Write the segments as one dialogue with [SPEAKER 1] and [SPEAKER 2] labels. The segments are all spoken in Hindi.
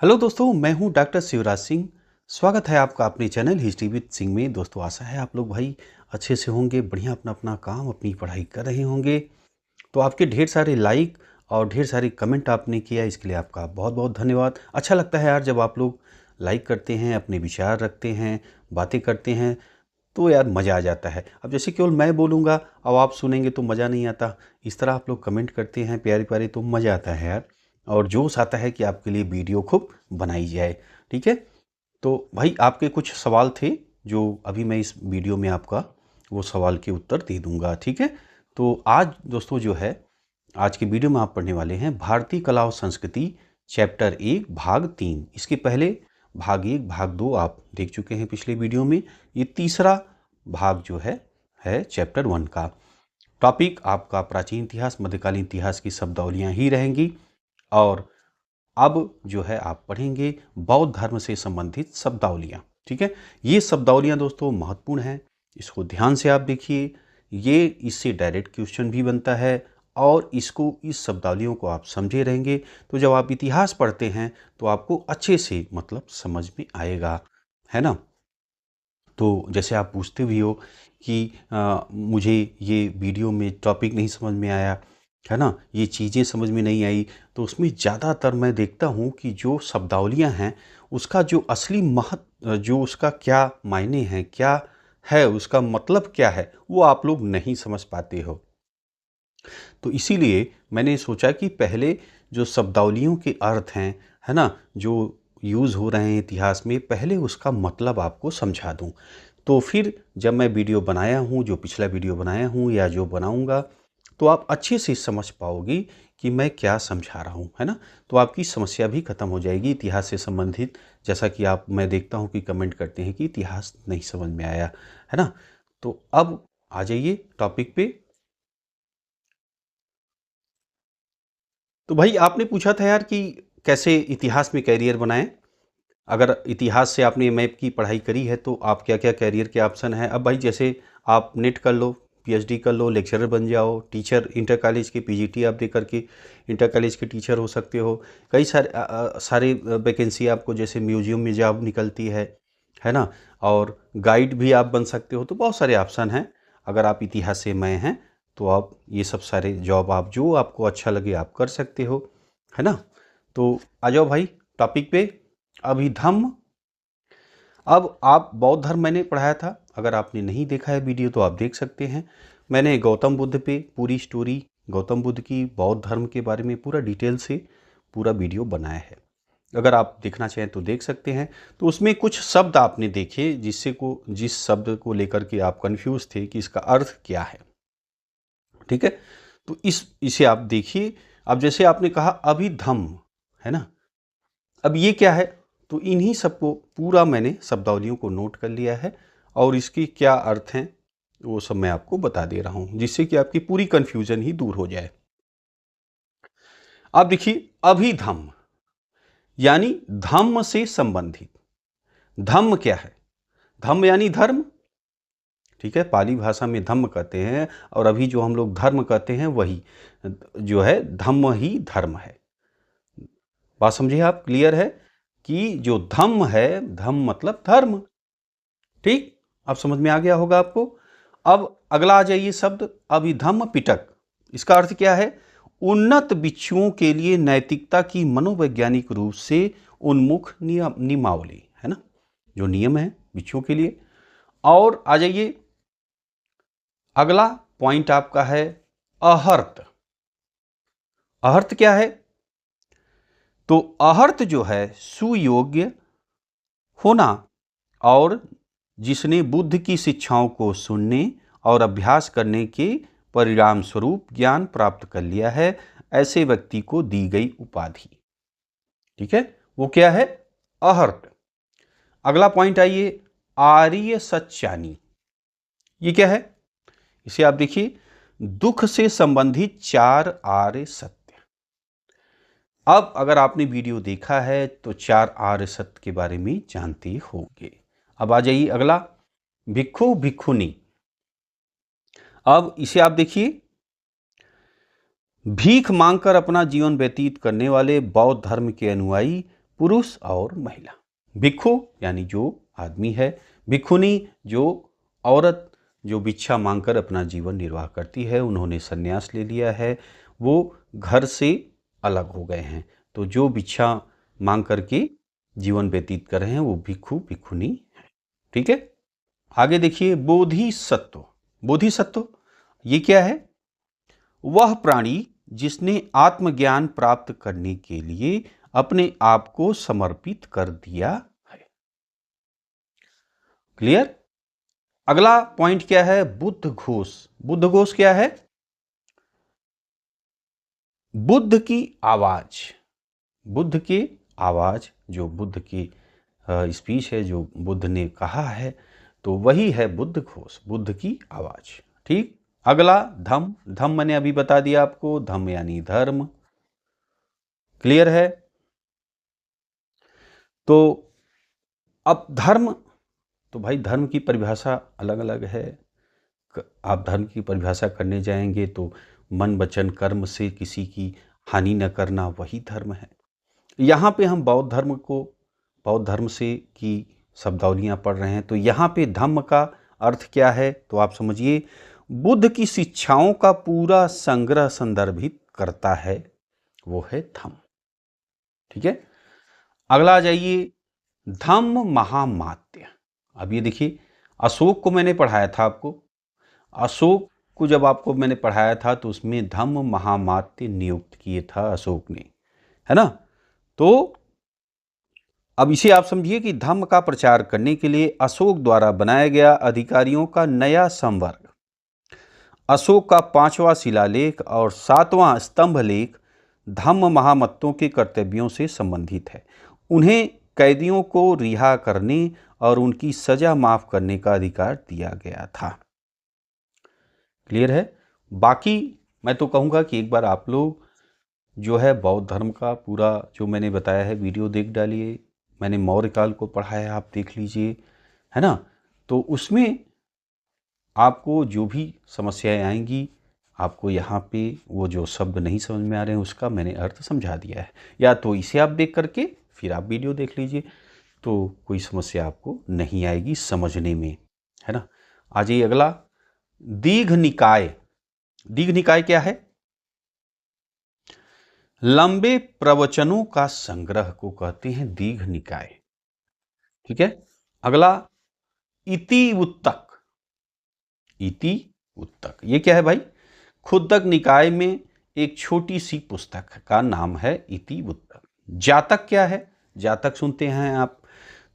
[SPEAKER 1] हेलो दोस्तों, मैं हूं डॉक्टर शिवराज सिंह। स्वागत है आपका अपने चैनल हिस्ट्री विद सिंह में। दोस्तों, आशा है आप लोग भाई अच्छे से होंगे, बढ़िया अपना अपना काम अपनी पढ़ाई कर रहे होंगे। तो आपके ढेर सारे लाइक और ढेर सारे कमेंट आपने किया, इसके लिए आपका बहुत बहुत धन्यवाद। अच्छा लगता है यार जब आप लोग लाइक करते हैं, अपने विचार रखते हैं, बातें करते हैं, तो यार मज़ा आ जाता है। अब जैसे केवल मैं बोलूँगा और आप सुनेंगे तो मज़ा नहीं आता। इस तरह आप लोग कमेंट करते हैं प्यारे प्यारे, तो मज़ा आता है यार, और जोश आता है कि आपके लिए वीडियो खूब बनाई जाए। ठीक है, तो भाई आपके कुछ सवाल थे जो अभी मैं इस वीडियो में आपका वो सवाल के उत्तर दे दूंगा। ठीक है, तो आज दोस्तों जो है, आज के वीडियो में आप पढ़ने वाले हैं भारतीय कला और संस्कृति चैप्टर 1 भाग 3। इसके पहले भाग 1 भाग 2 आप देख चुके हैं पिछले वीडियो में। ये तीसरा भाग जो है चैप्टर 1 का। टॉपिक आपका प्राचीन इतिहास, मध्यकालीन इतिहास की शब्दावलियाँ ही रहेंगी। और अब जो है आप पढ़ेंगे बौद्ध धर्म से संबंधित शब्दावलियाँ। ठीक है, ये शब्दावलियाँ दोस्तों महत्वपूर्ण हैं, इसको ध्यान से आप देखिए। ये इससे डायरेक्ट क्वेश्चन भी बनता है, और इस शब्दावलियों को आप समझे रहेंगे तो जब आप इतिहास पढ़ते हैं तो आपको अच्छे से मतलब समझ में आएगा, है ना। तो जैसे आप पूछते भी हो कि मुझे ये वीडियो में टॉपिक नहीं समझ में आया, है ना, ये चीज़ें समझ में नहीं आई, तो उसमें ज़्यादातर मैं देखता हूँ कि जो शब्दावलियाँ हैं उसका जो असली महत्व, जो उसका क्या मायने हैं, क्या है, उसका मतलब क्या है, वो आप लोग नहीं समझ पाते हो। तो इसीलिए मैंने सोचा कि पहले जो शब्दावलियों के अर्थ हैं, है ना, जो यूज़ हो रहे हैं इतिहास में, पहले उसका मतलब आपको समझा दूं। तो फिर जब मैं वीडियो बनाया हूँ, जो पिछला वीडियो बनाया हूँ या जो बनाऊँगा, तो आप अच्छे से समझ पाओगे कि मैं क्या समझा रहा हूँ, है ना। तो आपकी समस्या भी खत्म हो जाएगी इतिहास से संबंधित। जैसा कि मैं देखता हूँ कि कमेंट करते हैं कि इतिहास नहीं समझ में आया, है ना। तो अब आ जाइए टॉपिक पे। तो भाई आपने पूछा था यार कि कैसे इतिहास में कैरियर बनाएं। अगर इतिहास से आपने मैप की पढ़ाई करी है तो आप क्या क्या कैरियर के ऑप्शन हैं। अब भाई जैसे आप नेट कर लो, पीएचडी कर लो, लेक्चरर बन जाओ, टीचर इंटर कॉलेज की पीजीटी आप दे करके इंटर कॉलेज के टीचर हो सकते हो। कई सारे वैकेंसी आपको जैसे म्यूजियम में जॉब निकलती है ना। और गाइड भी आप बन सकते हो। तो बहुत सारे ऑप्शन हैं। अगर आप इतिहास से मैं हैं तो आप ये सब सारे जॉब आप जो आपको अच्छा लगे आप कर सकते हो, है ना। तो आ जाओ भाई टॉपिक पे। अभिधम्म। अब आप बौद्ध धर्म मैंने पढ़ाया था, अगर आपने नहीं देखा है वीडियो तो आप देख सकते हैं। मैंने गौतम बुद्ध पे पूरी स्टोरी, गौतम बुद्ध की बौद्ध धर्म के बारे में पूरा डिटेल से पूरा वीडियो बनाया है। अगर आप देखना चाहें तो देख सकते हैं। तो उसमें कुछ शब्द आपने देखे जिस शब्द को लेकर के आप कंफ्यूज थे कि इसका अर्थ क्या है। ठीक है, तो इसे आप देखिए। अब जैसे आपने कहा अभिधम्म, है ना। अब ये क्या है, तो इन्हीं सबको पूरा मैंने शब्दावलियों को नोट कर लिया है, और इसकी क्या अर्थ हैं वो सब मैं आपको बता दे रहा हूं, जिससे कि आपकी पूरी कंफ्यूजन ही दूर हो जाए। अब देखिए, अभिधम्म यानी धम्म से संबंधित। धम्म क्या है? धम्म यानी धर्म। ठीक है, पाली भाषा में धम्म कहते हैं, और अभी जो हम लोग धर्म कहते हैं वही जो है धम्म ही धर्म है। बात समझिए आप, क्लियर है कि जो धम्म है, धम्म मतलब धर्म। ठीक, अब समझ में आ गया होगा आपको। अब अगला आ जाइए शब्द अभिधम्म पिटक। इसका अर्थ क्या है? उन्नत बिच्छुओं के लिए नैतिकता की मनोवैज्ञानिक रूप से उन्मुख नियमावली, है ना, जो नियम है बिच्छुओं के लिए। और आ जाइए, अगला पॉइंट आपका है अहर्त। अहर्त क्या है? तो अहर्त जो है सुयोग्य होना, और जिसने बुद्ध की शिक्षाओं को सुनने और अभ्यास करने के परिणाम स्वरूप ज्ञान प्राप्त कर लिया है, ऐसे व्यक्ति को दी गई उपाधि। ठीक है, वो क्या है? अहर्त। अगला पॉइंट आइए, आर्य सत्यानी। ये क्या है? इसे आप देखिए, दुख से संबंधित 4 आर्य सत्य। अब अगर आपने वीडियो देखा है तो 4 आर्य सत्य के बारे में जानते होंगे। अब आ जाइए अगला, भिक्खु भिक्खुनी। अब इसे आप देखिए, भीख मांगकर अपना जीवन व्यतीत करने वाले बौद्ध धर्म के अनुयायी पुरुष और महिला। भिक्षु यानी जो आदमी है, भिक्षुनी जो औरत जो भिक्षा मांगकर अपना जीवन निर्वाह करती है, उन्होंने संन्यास ले लिया है, वो घर से अलग हो गए हैं। तो जो भिक्षा मांग करके जीवन व्यतीत कर रहे हैं वो भिक्षु भिक्षुनी है। ठीक है, आगे देखिए बोधिसत्व। बोधिसत्व ये क्या है? वह प्राणी जिसने आत्मज्ञान प्राप्त करने के लिए अपने आप को समर्पित कर दिया है। क्लियर? अगला पॉइंट क्या है? बुद्ध घोष। बुद्ध घोष क्या है? बुद्ध की आवाज। बुद्ध की आवाज, जो बुद्ध की स्पीच है, जो बुद्ध ने कहा है, तो वही है बुद्ध घोष, बुद्ध की आवाज। ठीक, अगला धम्म। धम्म मैंने अभी बता दिया आपको, धम्म यानी धर्म। क्लियर है? तो अब धर्म, तो भाई धर्म की परिभाषा अलग अलग है। आप धर्म की परिभाषा करने जाएंगे तो मन वचन कर्म से किसी की हानि न करना, वही धर्म है। यहाँ पे हम बौद्ध धर्म से की शब्दावलियाँ पढ़ रहे हैं। तो यहाँ पे धम्म का अर्थ क्या है? तो आप समझिए, बुद्ध की शिक्षाओं का पूरा संग्रह संदर्भित करता है, वो है धम्म। ठीक है, अगला आ जाइए, धम्म महामात्य। अब ये देखिए, अशोक को मैंने पढ़ाया था आपको। अशोक को जब आपको मैंने पढ़ाया था तो उसमें धम्म महामात्य नियुक्त किए था अशोक ने, है ना। तो अब इसे आप समझिए कि धम्म का प्रचार करने के लिए अशोक द्वारा बनाया गया अधिकारियों का नया संवर्ग, अशोक का 5वां शिलालेख और 7वां स्तंभ लेख धम्म महामत्तों के कर्तव्यों से संबंधित है। उन्हें कैदियों को रिहा करने और उनकी सजा माफ करने का अधिकार दिया गया था। क्लियर है? बाकी मैं तो कहूँगा कि एक बार आप लोग जो है बौद्ध धर्म का पूरा जो मैंने बताया है वीडियो देख डालिए। मैंने मौर्य काल को पढ़ा है, आप देख लीजिए, है ना। तो उसमें आपको जो भी समस्याएं आएंगी, आपको यहाँ पे वो जो शब्द नहीं समझ में आ रहे हैं उसका मैंने अर्थ समझा दिया है। या तो इसे आप देख करके फिर आप वीडियो देख लीजिए, तो कोई समस्या आपको नहीं आएगी समझने में, है ना। आ जाइए अगला, दीघ निकाय। दीघ निकाय क्या है? लंबे प्रवचनों का संग्रह को कहते हैं दीघ निकाय। ठीक है, अगला इति उत्तक। इति उत्तक ये क्या है भाई? खुद्दक निकाय में एक छोटी सी पुस्तक का नाम है इति उत्तक। जातक क्या है? जातक सुनते हैं आप।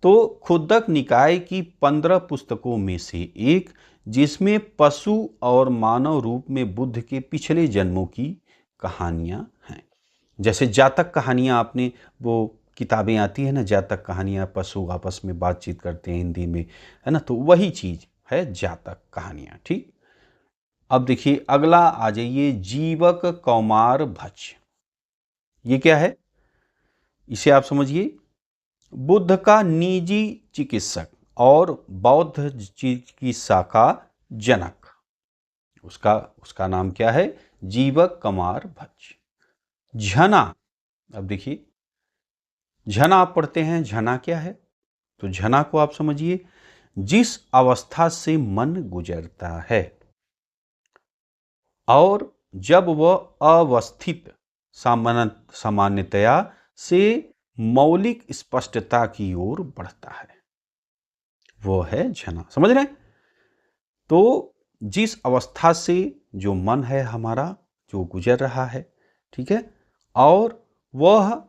[SPEAKER 1] तो खुद्दक निकाय की 15 पुस्तकों में से एक, जिसमें पशु और मानव रूप में बुद्ध के पिछले जन्मों की कहानियां हैं। जैसे जातक कहानियां, आपने वो किताबें आती है ना, जातक कहानियां, पशु आपस में बातचीत करते हैं हिंदी में, है ना, तो वही चीज है जातक कहानियां। ठीक, अब देखिए अगला आ जाइए, जीवक कौमार भच्य। ये क्या है? इसे आप समझिए, बुद्ध का निजी चिकित्सक और बौद्ध चिकित्सा का जनक, उसका नाम क्या है? जीवक कौमार भच्य। झना, अब देखिए झना आप पढ़ते हैं, झना क्या है? तो झना को आप समझिए, जिस अवस्था से मन गुजरता है और जब वह अवस्थित सामान्यतया से मौलिक स्पष्टता की ओर बढ़ता है, वो है झना। समझ रहे हैं? तो जिस अवस्था से जो मन है हमारा जो गुजर रहा है, ठीक है, और वह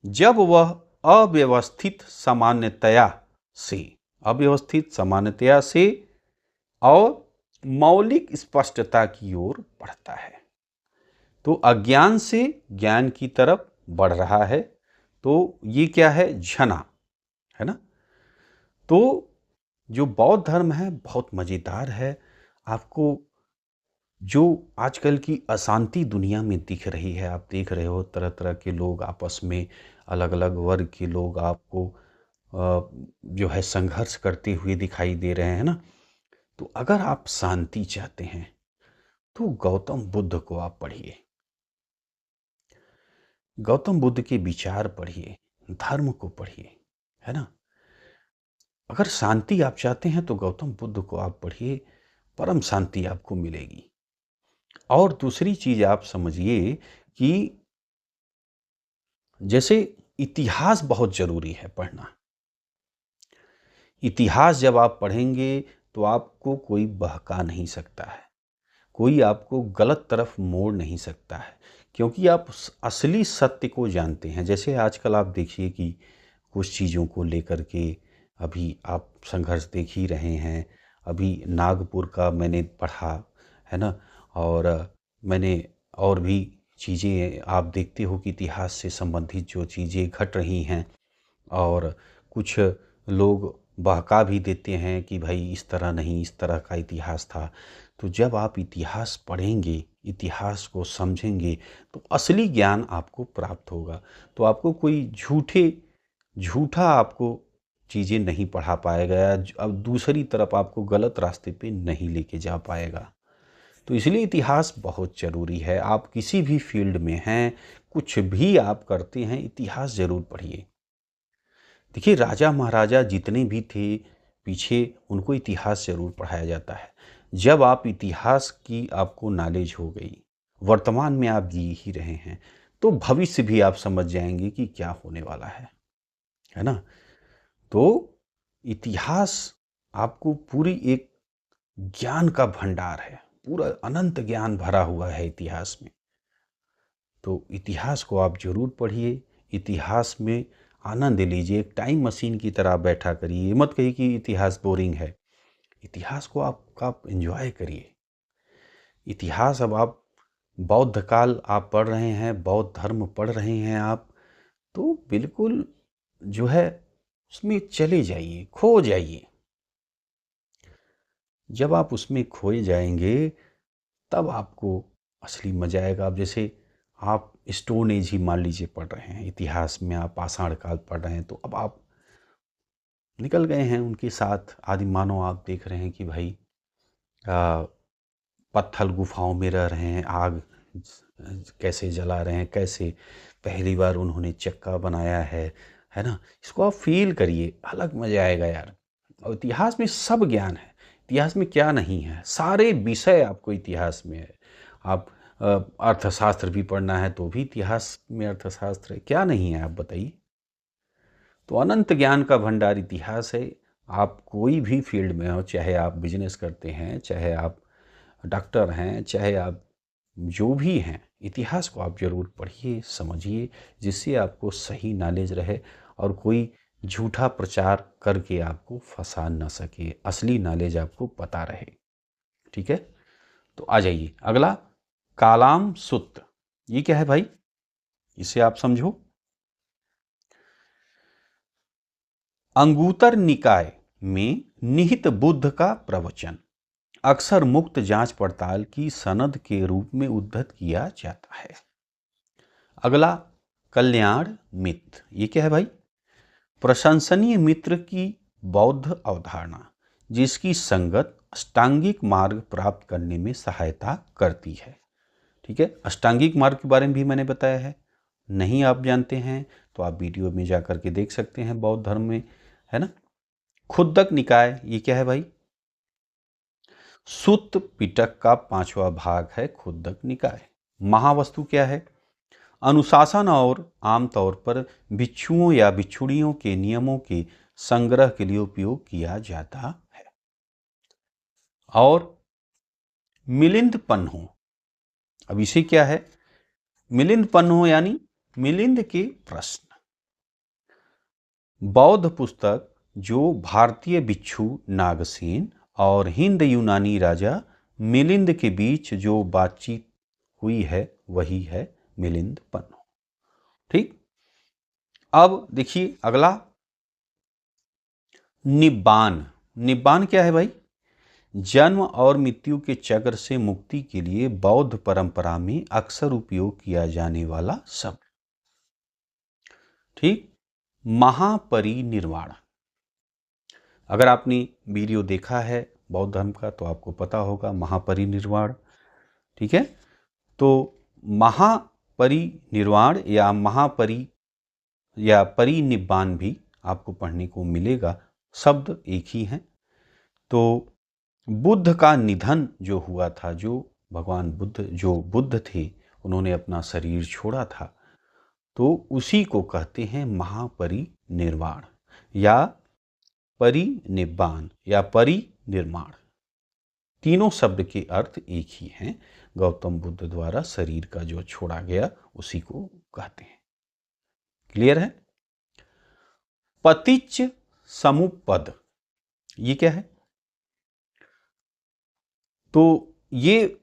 [SPEAKER 1] जब वह अव्यवस्थित सामान्यतया से और मौलिक स्पष्टता की ओर बढ़ता है, तो अज्ञान से ज्ञान की तरफ बढ़ रहा है, तो ये क्या है? झना, है ना। तो जो बौद्ध धर्म है बहुत मजेदार है। आपको जो आजकल की अशांति दुनिया में दिख रही है, आप देख रहे हो तरह तरह के लोग आपस में, अलग अलग वर्ग के लोग आपको जो है संघर्ष करते हुए दिखाई दे रहे हैं ना। तो अगर आप शांति चाहते हैं तो गौतम बुद्ध को आप पढ़िए, गौतम बुद्ध के विचार पढ़िए, धर्म को पढ़िए, है ना। अगर शांति आप चाहते हैं तो गौतम बुद्ध को आप पढ़िए, परम शांति आपको मिलेगी। और दूसरी चीज आप समझिए कि जैसे इतिहास बहुत जरूरी है पढ़ना। इतिहास जब आप पढ़ेंगे तो आपको कोई बहका नहीं सकता है, कोई आपको गलत तरफ मोड़ नहीं सकता है, क्योंकि आप असली सत्य को जानते हैं। जैसे आजकल आप देखिए कि कुछ चीज़ों को लेकर के अभी आप संघर्ष देख ही रहे हैं। अभी नागपुर का मैंने पढ़ा, है ना। और मैंने और भी चीज़ें आप देखते हो कि इतिहास से संबंधित जो चीज़ें घट रही हैं, और कुछ लोग बहका भी देते हैं कि भाई इस तरह नहीं, इस तरह का इतिहास था। तो जब आप इतिहास पढ़ेंगे, इतिहास को समझेंगे, तो असली ज्ञान आपको प्राप्त होगा। तो आपको कोई झूठा आपको चीज़ें नहीं पढ़ा पाएगा, अब दूसरी तरफ आपको गलत रास्ते पे नहीं लेके जा पाएगा। तो इसलिए इतिहास बहुत ज़रूरी है। आप किसी भी फील्ड में हैं, कुछ भी आप करते हैं, इतिहास ज़रूर पढ़िए। देखिए, राजा महाराजा जितने भी थे पीछे, उनको इतिहास ज़रूर पढ़ाया जाता है। जब आप इतिहास की आपको नॉलेज हो गई, वर्तमान में आप जी ही रहे हैं, तो भविष्य भी आप समझ जाएंगे कि क्या होने वाला है ना। तो इतिहास आपको पूरी एक ज्ञान का भंडार है, पूरा अनंत ज्ञान भरा हुआ है इतिहास में। तो इतिहास को आप जरूर पढ़िए, इतिहास में आनंद लीजिए, एक टाइम मशीन की तरह बैठा करिए। ये मत कहिए कि इतिहास बोरिंग है, इतिहास को आप एंजॉय करिए। इतिहास अब आप बौद्ध काल आप पढ़ रहे हैं, बौद्ध धर्म पढ़ रहे हैं आप, तो बिल्कुल जो है उसमें चले जाइए, खो जाइए। जब आप उसमें खोए जाएंगे तब आपको असली मजा आएगा। अब जैसे आप स्टोन एज ही मान लीजिए पढ़ रहे हैं, इतिहास में आप पाषाण काल पढ़ रहे हैं, तो अब आप निकल गए हैं उनके साथ। आदि मानव आप देख रहे हैं कि भाई पत्थर गुफाओं में रह रहे हैं, आग कैसे जला रहे हैं, कैसे पहली बार उन्होंने चक्का बनाया है ना। इसको आप फील करिए, अलग मजा आएगा यार। और इतिहास में सब ज्ञान है, इतिहास में क्या नहीं है, सारे विषय आपको इतिहास में है। आप अर्थशास्त्र भी पढ़ना है तो भी इतिहास में अर्थशास्त्र है, क्या नहीं है आप बताइए। तो अनंत ज्ञान का भंडार इतिहास है। आप कोई भी फील्ड में हो, चाहे आप बिजनेस करते हैं, चाहे आप डॉक्टर हैं, चाहे आप जो भी हैं, इतिहास को आप जरूर पढ़िए, समझिए, जिससे आपको सही नॉलेज रहे और कोई झूठा प्रचार करके आपको फंसा ना सके, असली नॉलेज आपको पता रहे। ठीक है, तो आ जाइए अगला, कालाम सुत्त। ये क्या है भाई, इसे आप समझो। अंगुतर निकाय में निहित बुद्ध का प्रवचन अक्सर मुक्त जांच पड़ताल की सनद के रूप में उद्धृत किया जाता है। अगला, कल्याण मित्र। ये क्या है भाई, प्रशंसनीय मित्र की बौद्ध अवधारणा जिसकी संगत अष्टांगिक मार्ग प्राप्त करने में सहायता करती है। ठीक है, अष्टांगिक मार्ग के बारे में भी मैंने बताया है, नहीं आप जानते हैं तो आप वीडियो में जाकर के देख सकते हैं, बौद्ध धर्म में है ना। खुद्दक निकाय, ये क्या है भाई, सुत्त पिटक का 5वां भाग है खुद्दक निकाय। महावस्तु क्या है, अनुशासन और आमतौर पर भिक्षुओं या भिक्षुणियों के नियमों के संग्रह के लिए उपयोग किया जाता है। और मिलिंद पन्हो, अब इसे क्या है, मिलिंद पन्हो यानी मिलिंद के प्रश्न, बौद्ध पुस्तक जो भारतीय भिक्षु नागसेन और हिंद यूनानी राजा मिलिंद के बीच जो बातचीत हुई है वही है मिलिंद पन्हो। ठीक, अब देखिए अगला, निब्बान। निब्बान क्या है भाई, जन्म और मृत्यु के चक्र से मुक्ति के लिए बौद्ध परंपरा में अक्सर उपयोग किया जाने वाला शब्द। ठीक, महापरिनिर्वाण। अगर आपने वीडियो देखा है बौद्ध धर्म का तो आपको पता होगा महापरिनिर्वाण। ठीक है, तो महापरिनिर्वाण या या परिनिब्बाण भी आपको पढ़ने को मिलेगा, शब्द एक ही हैं। तो बुद्ध का निधन जो हुआ था, जो भगवान बुद्ध जो बुद्ध थे, उन्होंने अपना शरीर छोड़ा था, तो उसी को कहते हैं महापरिनिर्वाण या परिनिब्बाण या परिनिर्माण। तीनों शब्द के अर्थ एक ही हैं। गौतम बुद्ध द्वारा शरीर का जो छोड़ा गया उसी को कहते हैं। क्लियर है? पतिच्च समुपपद, ये क्या है? तो ये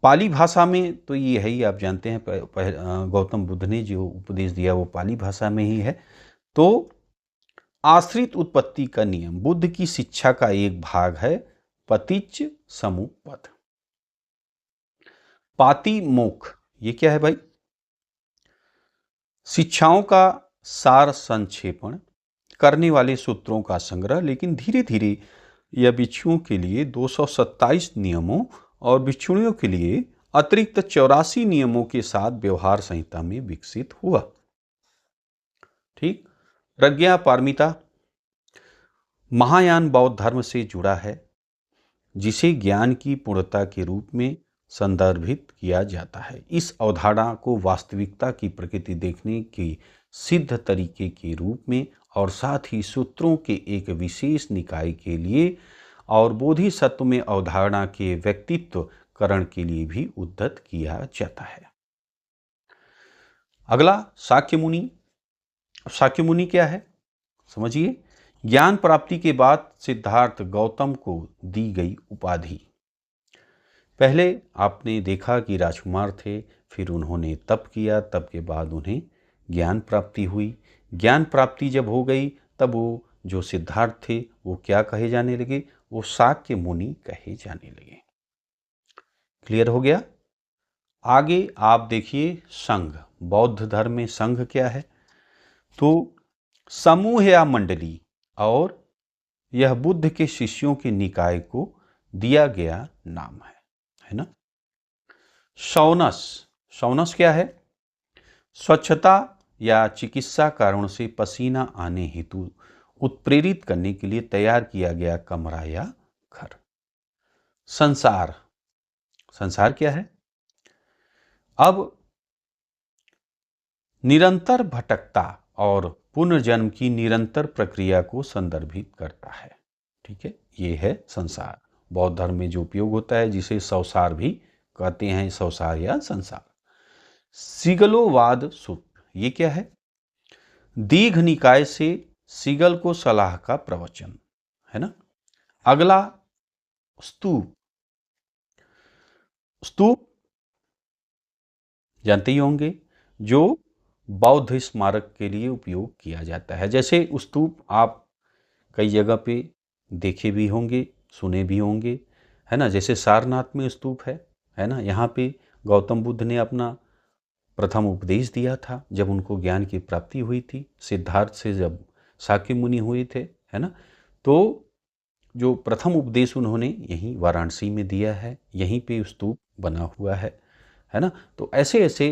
[SPEAKER 1] पाली भाषा में तो ये है ही, आप जानते हैं गौतम बुद्ध ने जो उपदेश दिया वो पाली भाषा में ही है। तो आश्रित उत्पत्ति का नियम बुद्ध की शिक्षा का एक भाग है पतिच्च समुपपद। पातिमोक्ष, ये क्या है भाई? शिक्षाओं का सार संक्षेपण करने वाले सूत्रों का संग्रह, लेकिन धीरे धीरे यह भिक्षुओं के लिए 227 नियमों और भिक्षुणियों के लिए अतिरिक्त 84 नियमों के साथ व्यवहार संहिता में विकसित हुआ। ठीक। प्रज्ञा पारमिता महायान बौद्ध धर्म से जुड़ा है, जिसे ज्ञान की पूर्णता के रूप में संदर्भित किया जाता है। इस अवधारणा को वास्तविकता की प्रकृति देखने के सिद्ध तरीके के रूप में और साथ ही सूत्रों के एक विशेष निकाय के लिए और बोधिसत्व में अवधारणा के व्यक्तित्वकरण के लिए भी उद्धत किया जाता है। अगला शाक्यमुनि। शाक्यमुनि क्या है समझिए। ज्ञान प्राप्ति के बाद सिद्धार्थ गौतम को दी गई उपाधि। पहले आपने देखा कि राजकुमार थे, फिर उन्होंने तप किया, तप के बाद उन्हें ज्ञान प्राप्ति हुई। ज्ञान प्राप्ति जब हो गई तब वो जो सिद्धार्थ थे वो क्या कहे जाने लगे? वो शाक्य मुनि कहे जाने लगे। क्लियर हो गया? आगे आप देखिए संघ। बौद्ध धर्म में संघ क्या है? तो समूह या मंडली, और यह बुद्ध के शिष्यों के निकाय को दिया गया नाम है ना। शौनस। शौनस क्या है? स्वच्छता या चिकित्सा कारणों से पसीना आने हेतु उत्प्रेरित करने के लिए तैयार किया गया कमरा या घर। संसार। संसार क्या है? अब निरंतर भटकता और पुनर्जन्म की निरंतर प्रक्रिया को संदर्भित करता है। ठीक है, ये है संसार। बौद्ध धर्म में जो उपयोग होता है, जिसे संसार भी कहते हैं, संसार या संसार। सिगलोवाद सूत्र, ये क्या है? दीघ निकाय से सिगल को सलाह का प्रवचन है ना। अगला स्तूप। स्तूप जानते ही होंगे, जो बौद्ध स्मारक के लिए उपयोग किया जाता है। जैसे स्तूप आप कई जगह पे देखे भी होंगे, सुने भी होंगे, है ना। जैसे सारनाथ में स्तूप है ना। यहाँ पे गौतम बुद्ध ने अपना प्रथम उपदेश दिया था जब उनको ज्ञान की प्राप्ति हुई थी, सिद्धार्थ से जब शाक्य मुनि हुए थे, है ना। तो जो प्रथम उपदेश उन्होंने यहीं वाराणसी में दिया है, यहीं पे स्तूप बना हुआ है ना। तो ऐसे ऐसे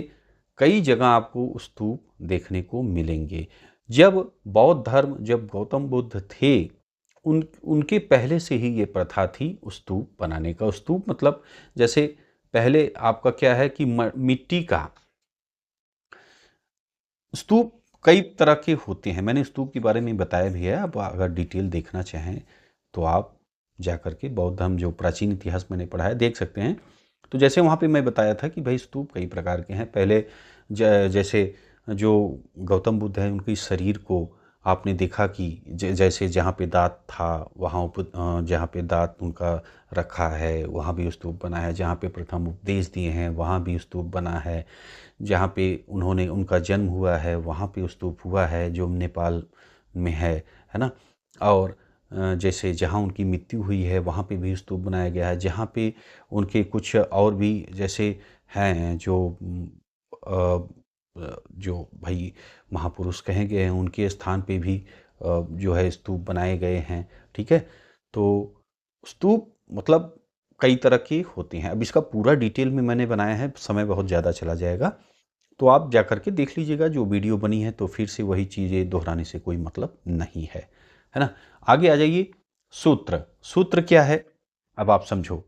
[SPEAKER 1] कई जगह आपको स्तूप देखने को मिलेंगे। जब बौद्ध धर्म, जब गौतम बुद्ध थे, उनके पहले से ही ये प्रथा थी स्तूप बनाने का। स्तूप मतलब जैसे पहले आपका क्या है कि मिट्टी का स्तूप कई तरह के होते हैं। मैंने स्तूप के बारे में बताया भी है। आप अगर डिटेल देखना चाहें तो आप जाकर के बौद्ध धर्म जो प्राचीन इतिहास मैंने पढ़ा है देख सकते हैं। तो जैसे वहाँ पे मैं बताया था कि भाई स्तूप कई प्रकार के हैं। पहले जैसे जो गौतम बुद्ध हैं उनके शरीर को आपने देखा कि जैसे जहाँ पे दांत था वहाँ जहाँ पे दांत उनका रखा है वहाँ भी स्तूप बना है। जहाँ पे प्रथम उपदेश दिए हैं वहाँ भी स्तूप बना है। जहाँ पे उन्होंने उनका जन्म हुआ है वहाँ पे स्तूप हुआ है, जो नेपाल में है ना। और जैसे जहाँ उनकी मृत्यु हुई है वहाँ पे भी स्तूप बनाया गया है। जहाँ पे उनके कुछ और भी जैसे हैं जो भाई महापुरुष कहे गए हैं, उनके स्थान पे भी जो है स्तूप बनाए गए हैं। ठीक है, तो स्तूप मतलब कई तरह के होते हैं। अब इसका पूरा डिटेल में मैंने बनाया है, समय बहुत ज़्यादा चला जाएगा। तो आप जा कर के देख लीजिएगा, जो वीडियो बनी है, तो फिर से वही चीज़ें दोहराने से कोई मतलब नहीं है ना। आगे आ जाइए। सूत्र। सूत्र क्या है, अब आप समझो।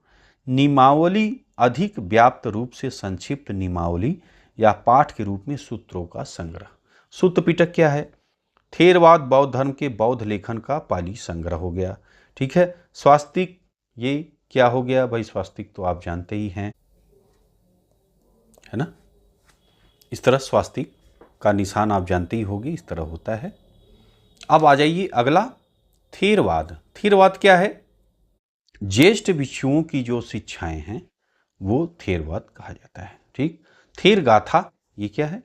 [SPEAKER 1] नियमावली अधिक व्याप्त रूप से संक्षिप्त नियमावली या पाठ के रूप में सूत्रों का संग्रह। सूत्र पिटक क्या है? थेरवाद बौद्ध धर्म के बौद्ध लेखन का पाली संग्रह हो गया। ठीक है। स्वास्तिक, ये क्या हो गया भाई? स्वास्तिक तो आप जानते ही हैं, है ना। इस तरह स्वास्तिक का निशान आप जानते ही होंगे, इस तरह होता है। अब आ जाइए अगला, थेरवाद। थेरवाद क्या है? ज्येष्ठ भिक्षुओं की जो शिक्षाएं हैं वो थेरवाद कहा जाता है। ठीक। थेर गाथा, ये क्या है?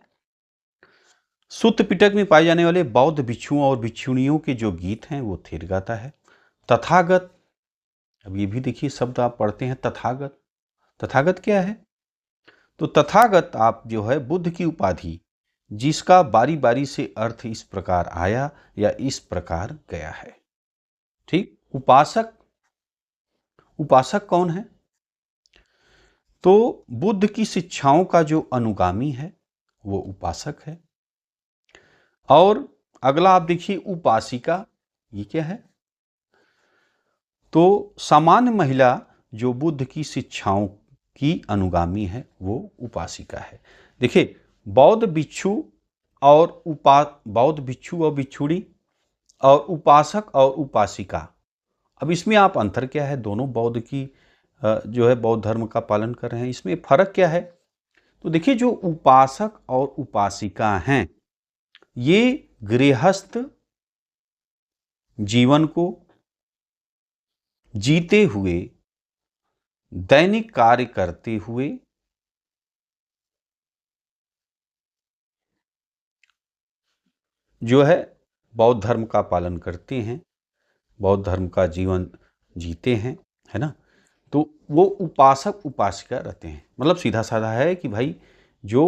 [SPEAKER 1] सूत्र पिटक में पाए जाने वाले बौद्ध भिक्षुओं और भिक्षुणियों के जो गीत हैं वो थेर गाथा है। तथागत, अब ये भी देखिए शब्द आप पढ़ते हैं, तथागत। तथागत क्या है? तो तथागत आप जो है बुद्ध की उपाधि, जिसका बारी बारी से अर्थ इस प्रकार आया या इस प्रकार गया है। ठीक। उपासक, उपासक कौन है? तो बुद्ध की शिक्षाओं का जो अनुगामी है वो उपासक है। और अगला आप देखिए उपासिका, ये क्या है? तो सामान्य महिला जो बुद्ध की शिक्षाओं की अनुगामी है वो उपासिका है। देखिए, बौद्ध भिक्षु और बौद्ध भिक्षु और भिक्षुणी और उपासक और उपासिका, अब इसमें आप अंतर क्या है? दोनों बौद्ध की जो है बौद्ध धर्म का पालन कर रहे हैं, इसमें फर्क क्या है? तो देखिए, जो उपासक और उपासिका हैं ये गृहस्थ जीवन को जीते हुए, दैनिक कार्य करते हुए, जो है बौद्ध धर्म का पालन करते हैं, बौद्ध धर्म का जीवन जीते हैं, है ना। तो वो उपासक उपासिका रहते हैं। मतलब सीधा साधा है कि भाई जो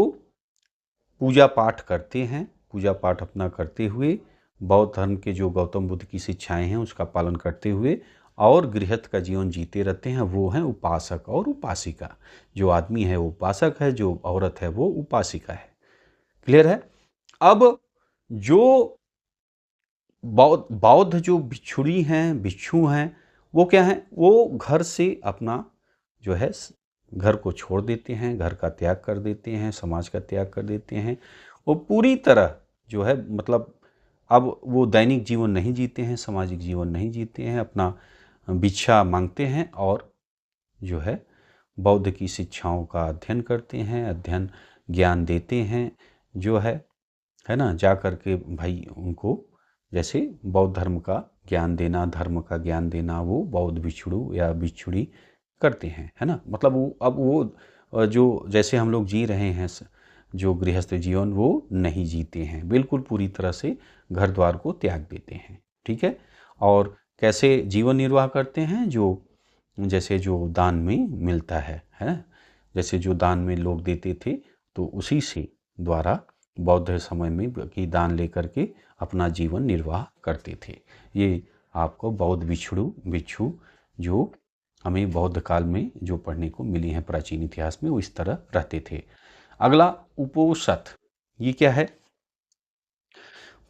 [SPEAKER 1] पूजा पाठ करते हैं, पूजा पाठ अपना करते हुए, बौद्ध धर्म के जो गौतम बुद्ध की शिक्षाएं हैं उसका पालन करते हुए और गृहस्थ का जीवन जीते रहते हैं, वो हैं उपासक और उपासिका। जो आदमी है वो उपासक है, जो औरत है वो उपासिका है। क्लियर है? अब जो बौद्ध जो भिक्षुणी हैं, भिक्षु हैं, वो क्या हैं? वो घर से अपना जो है घर को छोड़ देते हैं, घर का त्याग कर देते हैं, समाज का त्याग कर देते हैं। वो पूरी तरह जो है मतलब अब वो दैनिक जीवन नहीं जीते हैं, सामाजिक जीवन नहीं जीते हैं, अपना भिक्षा मांगते हैं और जो है बौद्ध की शिक्षाओं का अध्ययन करते हैं, अध्ययन ज्ञान देते हैं, जो है ना। जा कर के भाई उनको जैसे बौद्ध धर्म का ज्ञान देना, धर्म का ज्ञान देना, वो बौद्ध भिक्षुणु या भिक्षुणी करते हैं, है ना। मतलब वो अब वो जो जैसे हम लोग जी रहे हैं जो गृहस्थ जीवन, वो नहीं जीते हैं, बिल्कुल पूरी तरह से घर द्वार को त्याग देते हैं। ठीक है। और कैसे जीवन निर्वाह करते हैं? जो जैसे जो दान में मिलता है ना, जैसे जो दान में लोग देते थे तो उसी से द्वारा बौद्ध समय में की दान लेकर के अपना जीवन निर्वाह करते थे। ये आपको बौद्ध भिक्षु जो हमें बौद्ध काल में जो पढ़ने को मिली हैं प्राचीन इतिहास में, वो इस तरह रहते थे। अगला उपोषथ, ये क्या है?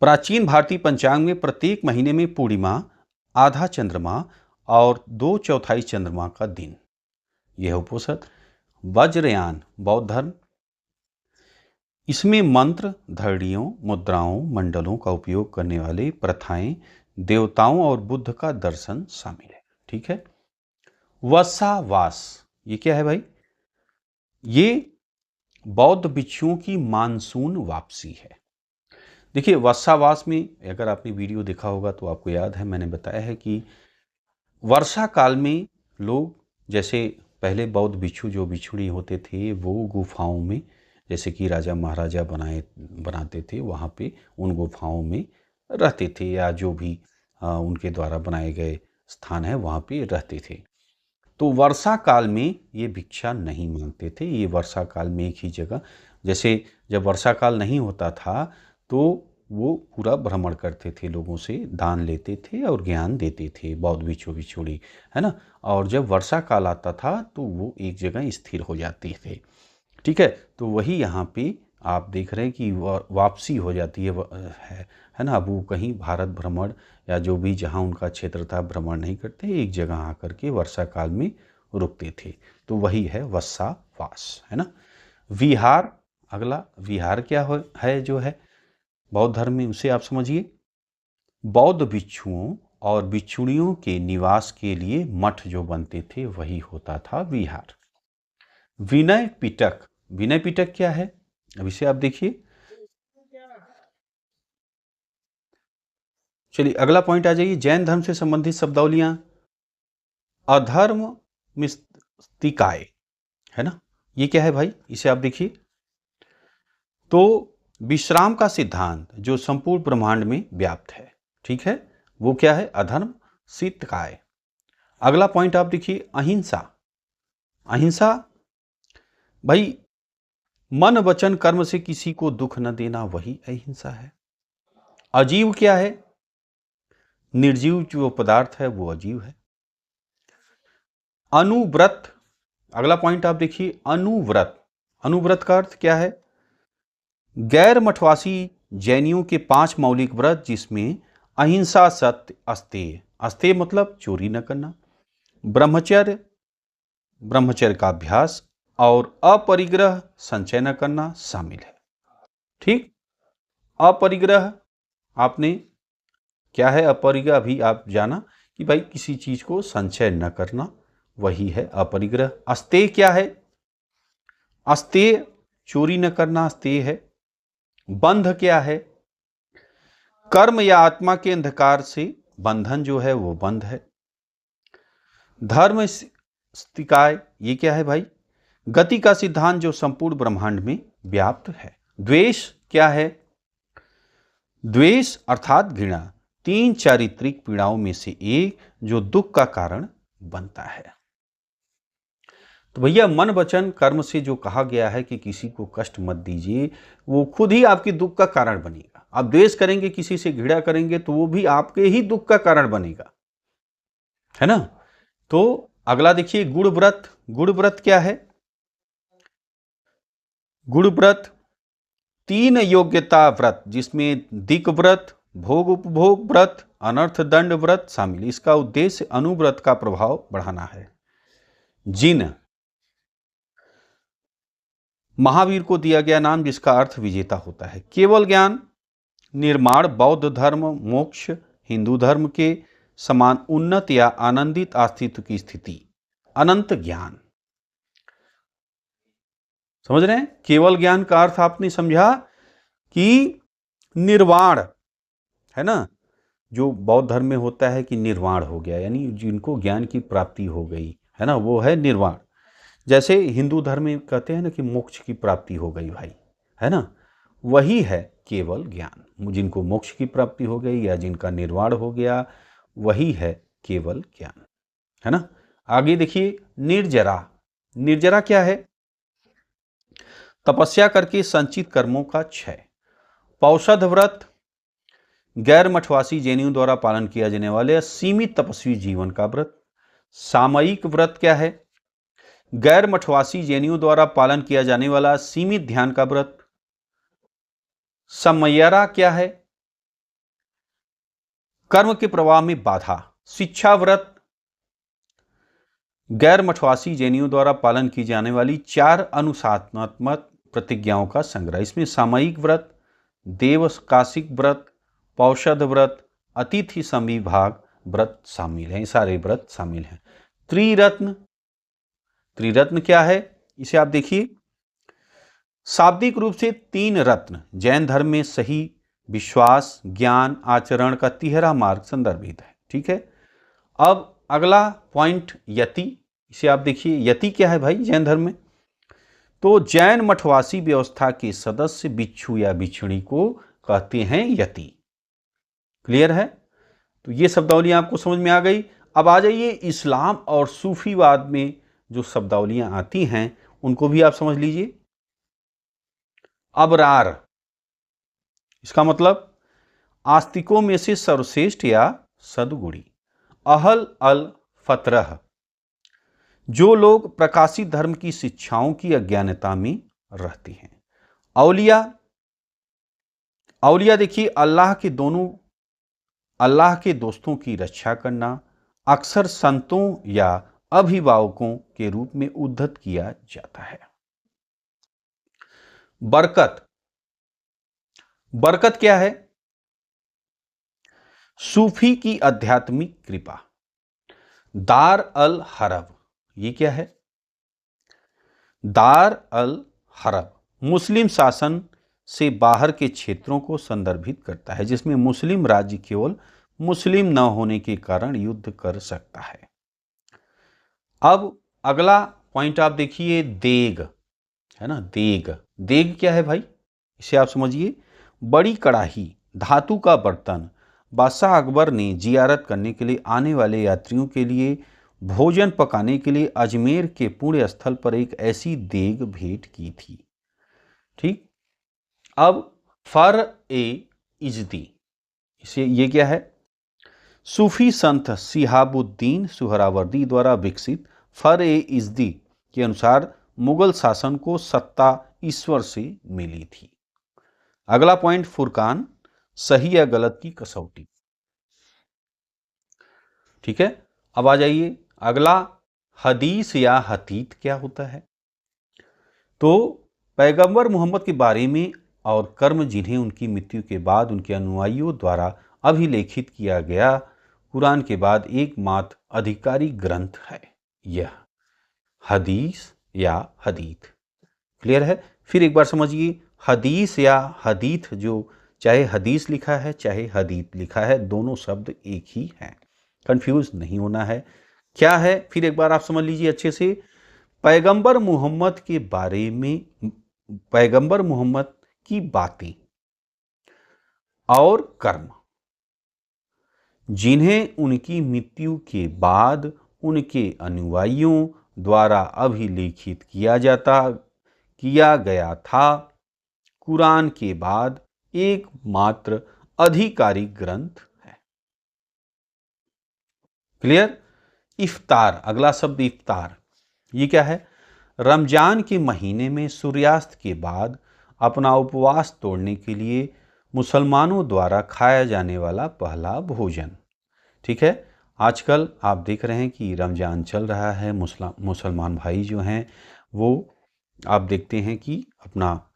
[SPEAKER 1] प्राचीन भारतीय पंचांग में प्रत्येक महीने में पूर्णिमा, आधा चंद्रमा और 2/4 चंद्रमा का दिन, यह है उपोषथ। वज्रयान बौद्ध धर्म, इसमें मंत्र, धड़ियों, मुद्राओं, मंडलों का उपयोग करने वाले प्रथाएं, देवताओं और बुद्ध का दर्शन शामिल है। ठीक है। वसावास, ये क्या है भाई? ये बौद्ध भिक्षुओं की मानसून वापसी है। देखिए, वसावास में अगर आपने वीडियो देखा होगा तो आपको याद है, मैंने बताया है कि वर्षा काल में लोग, जैसे पहले बौद्ध भिक्षु जो भिक्षुणी होते थे वो गुफाओं में, जैसे कि राजा महाराजा बनाते थे, वहाँ पे उन गुफाओं में रहते थे, या जो भी उनके द्वारा बनाए गए स्थान है वहाँ पे रहते थे। तो वर्षा काल में ये भिक्षा नहीं मांगते थे। ये वर्षा काल में एक ही जगह, जैसे जब वर्षा काल नहीं होता था तो वो पूरा भ्रमण करते थे, लोगों से दान लेते थे और ज्ञान देते थे, बौद्ध भिक्षु भिक्षुणी, है ना। और जब वर्षा काल आता था तो वो एक जगह स्थिर हो जाते थे। ठीक है। तो वही यहाँ पे आप देख रहे हैं कि वापसी हो जाती है ना। अब वो कहीं भारत भ्रमण या जो भी जहाँ उनका क्षेत्र था भ्रमण नहीं करते, एक जगह आकर के वर्षा काल में रुकते थे। तो वही है वस्सावास, है ना। विहार, अगला विहार क्या है जो है बौद्ध धर्म में, उसे आप समझिए। बौद्ध भिक्षुओं और भिक्षुणियों के निवास के लिए मठ जो बनते थे वही होता था विहार। विनय पिटक, विनय पिटक क्या है अब इसे आप देखिए। चलिए अगला पॉइंट आ जाइए, जैन धर्म से संबंधित शब्दावलियां। अधर्म मिस्तिकाय, है ना, ये क्या है भाई, इसे आप देखिए। तो विश्राम का सिद्धांत जो संपूर्ण ब्रह्मांड में व्याप्त है, ठीक है, वो क्या है, अधर्म सिद्धिकाय। अगला पॉइंट आप देखिए, अहिंसा। अहिंसा भाई मन वचन कर्म से किसी को दुख न देना, वही अहिंसा है। अजीव क्या है, निर्जीव जो पदार्थ है वो अजीव है। अनुव्रत, अगला पॉइंट आप देखिए, अनुव्रत। अनुव्रत का अर्थ क्या है, गैर मठवासी जैनियों के 5 मौलिक व्रत जिसमें अहिंसा, सत्य, अस्तेय, अस्तेय मतलब चोरी न करना, ब्रह्मचर्य, ब्रह्मचर्य का अभ्यास और अपरिग्रह संचय न करना शामिल है। ठीक, अपरिग्रह आपने क्या है, अपरिग्रह अभी आप जाना कि भाई किसी चीज को संचय न करना, वही है अपरिग्रह। अस्तेय क्या है, अस्तेय चोरी न करना अस्तेय है। बंध क्या है, कर्म या आत्मा के अंधकार से बंधन जो है वो बंध है। धर्म स्तिकाय, ये क्या है भाई, गति का सिद्धांत जो संपूर्ण ब्रह्मांड में व्याप्त है। द्वेष क्या है, द्वेष अर्थात घृणा 3 चारित्रिक पीड़ाओं में से एक जो दुख का कारण बनता है। तो भैया मन वचन कर्म से जो कहा गया है कि किसी को कष्ट मत दीजिए, वो खुद ही आपके दुख का कारण बनेगा। आप द्वेष करेंगे, किसी से घृणा करेंगे तो वो भी आपके ही दुख का कारण बनेगा, है ना। तो अगला देखिए, गुण व्रत। गुण व्रत क्या है, गुण व्रत 3 योग्यता व्रत जिसमें दिक व्रत, भोग उपभोग व्रत, अनर्थ दंड व्रत शामिल। इसका उद्देश्य अनुव्रत का प्रभाव बढ़ाना है। जिन, महावीर को दिया गया नाम जिसका अर्थ विजेता होता है। केवल ज्ञान, निर्माण, बौद्ध धर्म मोक्ष, हिंदू धर्म के समान उन्नत या आनंदित अस्तित्व की स्थिति। अनंत ज्ञान, समझ रहे हैं, केवल ज्ञान का अर्थ आपने समझा कि निर्वाण, है ना, जो बौद्ध धर्म में होता है कि निर्वाण हो गया, यानी जिनको ज्ञान की प्राप्ति हो गई, है ना, वो है निर्वाण। जैसे हिंदू धर्म में कहते हैं ना कि मोक्ष की प्राप्ति हो गई भाई, है ना, वही है केवल ज्ञान। जिनको मोक्ष की प्राप्ति हो गई या जिनका निर्वाण हो गया, वही है केवल ज्ञान, है ना। आगे देखिए, निर्जरा। निर्जरा क्या है, तपस्या करके संचित कर्मों का क्षय। पौषध व्रत, गैर मठवासी जैनियों द्वारा पालन किया जाने वाले सीमित तपस्वी जीवन का व्रत। सामयिक व्रत क्या है, गैर मठवासी जैनियों द्वारा पालन किया जाने वाला सीमित ध्यान का व्रत। समयरा क्या है, कर्म के प्रवाह में बाधा। शिक्षा व्रत, गैर मठवासी जैनियों द्वारा पालन की जाने वाली 4 अनुशासनात्मक प्रतिज्ञाओं का संग्रह। इसमें सामयिक व्रत, देवकाशिक व्रत, पौषध व्रत, अतिथि संविभाग व्रत शामिल हैं। सारे व्रत शामिल हैं। त्रिरत्न, त्रिरत्न क्या है, इसे आप देखिए। शाब्दिक रूप से 3 रत्न जैन धर्म में सही विश्वास, ज्ञान, आचरण का 13 मार्ग संदर्भित है, ठीक है। अब अगला पॉइंट यति, इसे आप देखिए। यति क्या है भाई जैन धर्म में, तो जैन मठवासी व्यवस्था के सदस्य भिक्षु या भिक्षुणी को कहते हैं यति। क्लियर है, तो ये शब्दावलियां आपको समझ में आ गई। अब आ जाइए इस्लाम और सूफीवाद में जो शब्दावलियां आती हैं उनको भी आप समझ लीजिए। अबरार, इसका मतलब आस्तिकों में से सर्वश्रेष्ठ या सद्गुणी। अहल अल फतरह, जो लोग प्रकाशित धर्म की शिक्षाओं की अज्ञानता में रहते हैं। औलिया, औलिया देखिए अल्लाह के दोस्तों की रक्षा करना, अक्सर संतों या अभिभावकों के रूप में उद्धत किया जाता है। बरकत, बरकत क्या है? सूफी की आध्यात्मिक कृपा। दार अल हरब, ये क्या है? दार अल हरब मुस्लिम शासन से बाहर के क्षेत्रों को संदर्भित करता है, जिसमें मुस्लिम राज्य केवल मुस्लिम न होने के कारण युद्ध कर सकता है। अब अगला पॉइंट आप देखिए, देग, है ना, देग। देग क्या है भाई? इसे आप समझिए, बड़ी कड़ाही, धातु का बर्तन। बादशाह अकबर ने जियारत करने के लिए आने वाले यात्रियों के लिए भोजन पकाने के लिए अजमेर के पुण्य स्थल पर एक ऐसी देग भेंट की थी। ठीक। अब फर ए इजदी, इसे ये क्या है? सूफी संत सिहाबुद्दीन सुहरावर्दी द्वारा विकसित फर ए इजदी के अनुसार मुगल शासन को सत्ता ईश्वर से मिली थी। अगला पॉइंट, फुरकान, सही या गलत की कसौटी। ठीक है, अब आ जाइए अगला, हदीस या हतीत क्या होता है? तो पैगंबर मोहम्मद के बारे में और कर्म जिन्हें उनकी मृत्यु के बाद उनके अनुयायियों द्वारा अभिलेखित किया गया, कुरान के बाद एकमात्र आधिकारिक ग्रंथ है यह हदीस या हदीत। क्लियर है? फिर एक बार समझिए, हदीस या हदीत, जो चाहे हदीस लिखा है चाहे हदीत लिखा है, दोनों शब्द एक ही हैं, कंफ्यूज नहीं होना है। क्या है? फिर एक बार आप समझ लीजिए अच्छे से। पैगंबर मोहम्मद के बारे में, पैगंबर मोहम्मद की बातें और कर्म जिन्हें उनकी मृत्यु के बाद उनके अनुयायियों द्वारा अभिलेखित किया गया था, कुरान के बाद एकमात्र आधिकारिक ग्रंथ है। क्लियर? इफ्तार, अगला शब्द इफ्तार, ये क्या है? रमजान के महीने में सूर्यास्त के बाद अपना उपवास तोड़ने के लिए मुसलमानों द्वारा खाया जाने वाला पहला भोजन। ठीक है, आजकल आप देख रहे हैं कि रमजान चल रहा है, मुसलमान भाई जो हैं वो आप देखते हैं कि अपना,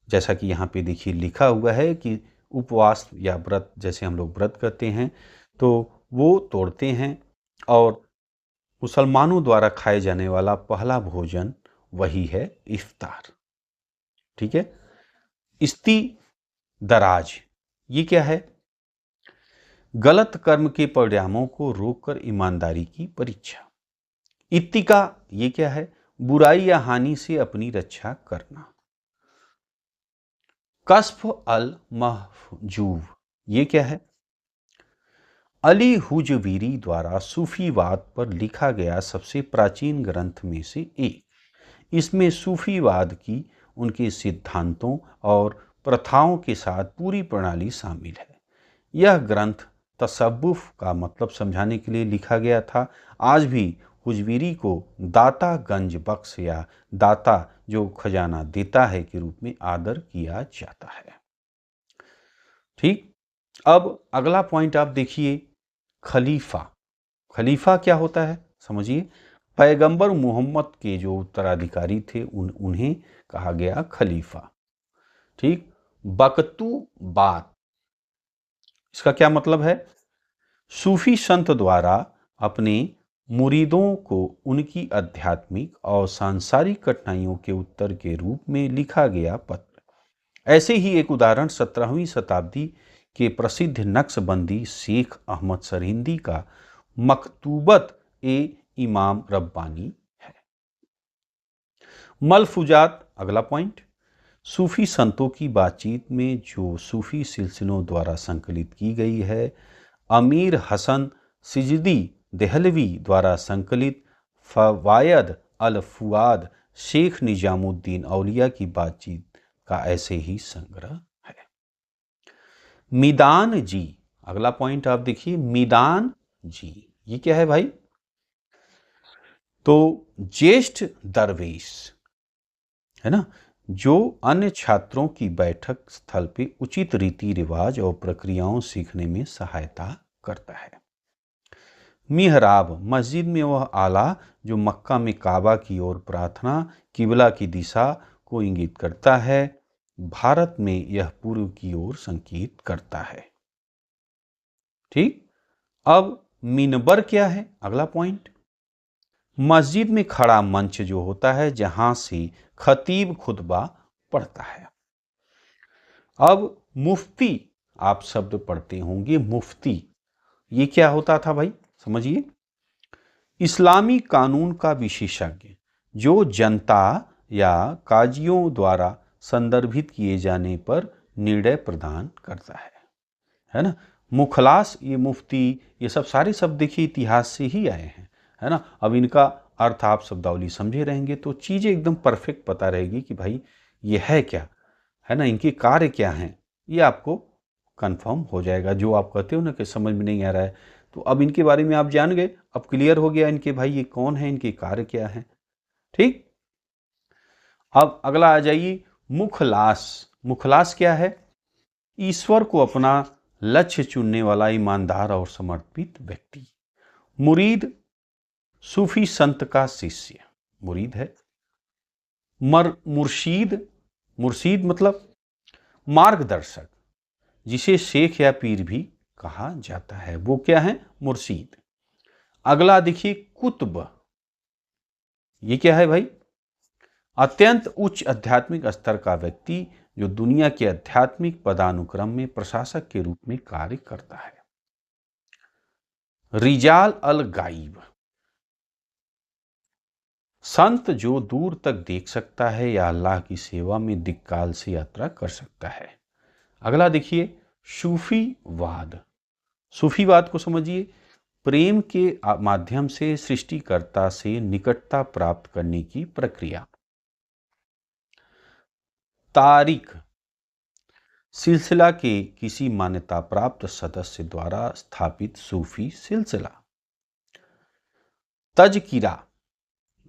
[SPEAKER 1] जैसा कि यहाँ पे देखिए लिखा हुआ है कि उपवास या व्रत, जैसे हम लोग व्रत करते हैं तो वो तोड़ते हैं, और मुसलमानों द्वारा खाए जाने वाला पहला भोजन वही है इफ्तार। ठीक है, इस्ती दराज, ये क्या है? गलत कर्म के परिणामों को रोककर ईमानदारी की परीक्षा। इत्तिका, ये क्या है? बुराई या हानि से अपनी रक्षा करना। कस्फ अल महजूब, ये क्या है? अली हुजवीरी द्वारा सूफीवाद पर लिखा गया सबसे प्राचीन ग्रंथ में से एक। इसमें सूफीवाद की उनके सिद्धांतों और प्रथाओं के साथ पूरी प्रणाली शामिल है। यह ग्रंथ तसव्वुफ का मतलब समझाने के लिए लिखा गया था। आज भी हुजवीरी को दाता गंज बख्श या दाता जो खजाना देता है के रूप में आदर किया जाता है। ठीक, अब अगला पॉइंट आप देखिए, खलीफा। खलीफा क्या होता है समझिए। पैगंबर मोहम्मद के जो उत्तराधिकारी थे उन्हें कहा गया खलीफा। ठीक, बकतूबात, इसका क्या मतलब है? सूफी संत द्वारा अपने मुरीदों को उनकी आध्यात्मिक और सांसारिक कठिनाइयों के उत्तर के रूप में लिखा गया पत्र। ऐसे ही एक उदाहरण 17वीं शताब्दी के प्रसिद्ध नक्शबंदी शेख अहमद सरहिंदी का मकतूबत ए इमाम रब्बानी है। मलफूजात, अगला पॉइंट, सूफी संतों की बातचीत में जो सूफी सिलसिलों द्वारा संकलित की गई है। अमीर हसन सिजदी देहलवी द्वारा संकलित फवायद अल फुआद शेख निजामुद्दीन औलिया की बातचीत का ऐसे ही संग्रह है। मीदान जी, अगला पॉइंट आप देखिए, मीदान जी, ये क्या है भाई? तो ज्येष्ठ दरवेश, है ना, जो अन्य छात्रों की बैठक स्थल पे उचित रीति रिवाज और प्रक्रियाओं सीखने में सहायता करता है। मिहराब, मस्जिद में वह आला जो मक्का में काबा की ओर प्रार्थना किबला की दिशा को इंगित करता है। भारत में यह पूर्व की ओर संकेत करता है। ठीक, अब मिनबर क्या है? अगला पॉइंट, मस्जिद में खड़ा मंच जो होता है जहां से खतीब खुतबा पढ़ता है। अब मुफ्ती, आप शब्द पढ़ते होंगे मुफ्ती, ये क्या होता था भाई? समझिए, इस्लामी कानून का विशेषज्ञ जो जनता या काजियों द्वारा संदर्भित किए जाने पर निर्णय प्रदान करता है ना। मुखलास, ये मुफ्ती, ये सब सारे शब्द देखिए इतिहास से ही आए हैं, है ना। अब इनका अर्थ आप शब्दावली समझे रहेंगे तो चीज़ें एकदम परफेक्ट पता रहेगी कि भाई ये है क्या, है ना, इनके कार्य क्या हैं, ये आपको कंफर्म हो जाएगा। जो आप कहते हो ना कि समझ में नहीं आ रहा है, तो अब इनके बारे में आप जान गए, अब क्लियर हो गया इनके भाई ये कौन है, इनके कार्य क्या है। ठीक, अब अगला आ जाइए, मुखलास। मुखलास क्या है? ईश्वर को अपना लक्ष्य चुनने वाला ईमानदार और समर्पित व्यक्ति। मुरीद, सूफी संत का शिष्य मुरीद है। मुर्शीद, मुर्शीद मतलब मार्गदर्शक, जिसे शेख या पीर भी कहा जाता है, वो क्या है? मुर्शीद। अगला देखिए, कुतुब, ये क्या है भाई? अत्यंत उच्च आध्यात्मिक स्तर का व्यक्ति जो दुनिया के आध्यात्मिक पदानुक्रम में प्रशासक के रूप में कार्य करता है। रिजाल अल गाइब, संत जो दूर तक देख सकता है या अल्लाह की सेवा में दिक्काल से यात्रा कर सकता है। अगला देखिए, सूफीवाद। सूफीवाद को समझिए, प्रेम के माध्यम से सृष्टिकर्ता से निकटता प्राप्त करने की प्रक्रिया। तारीख, सिलसिला के किसी मान्यता प्राप्त सदस्य द्वारा स्थापित सूफी सिलसिला। तजकिरा,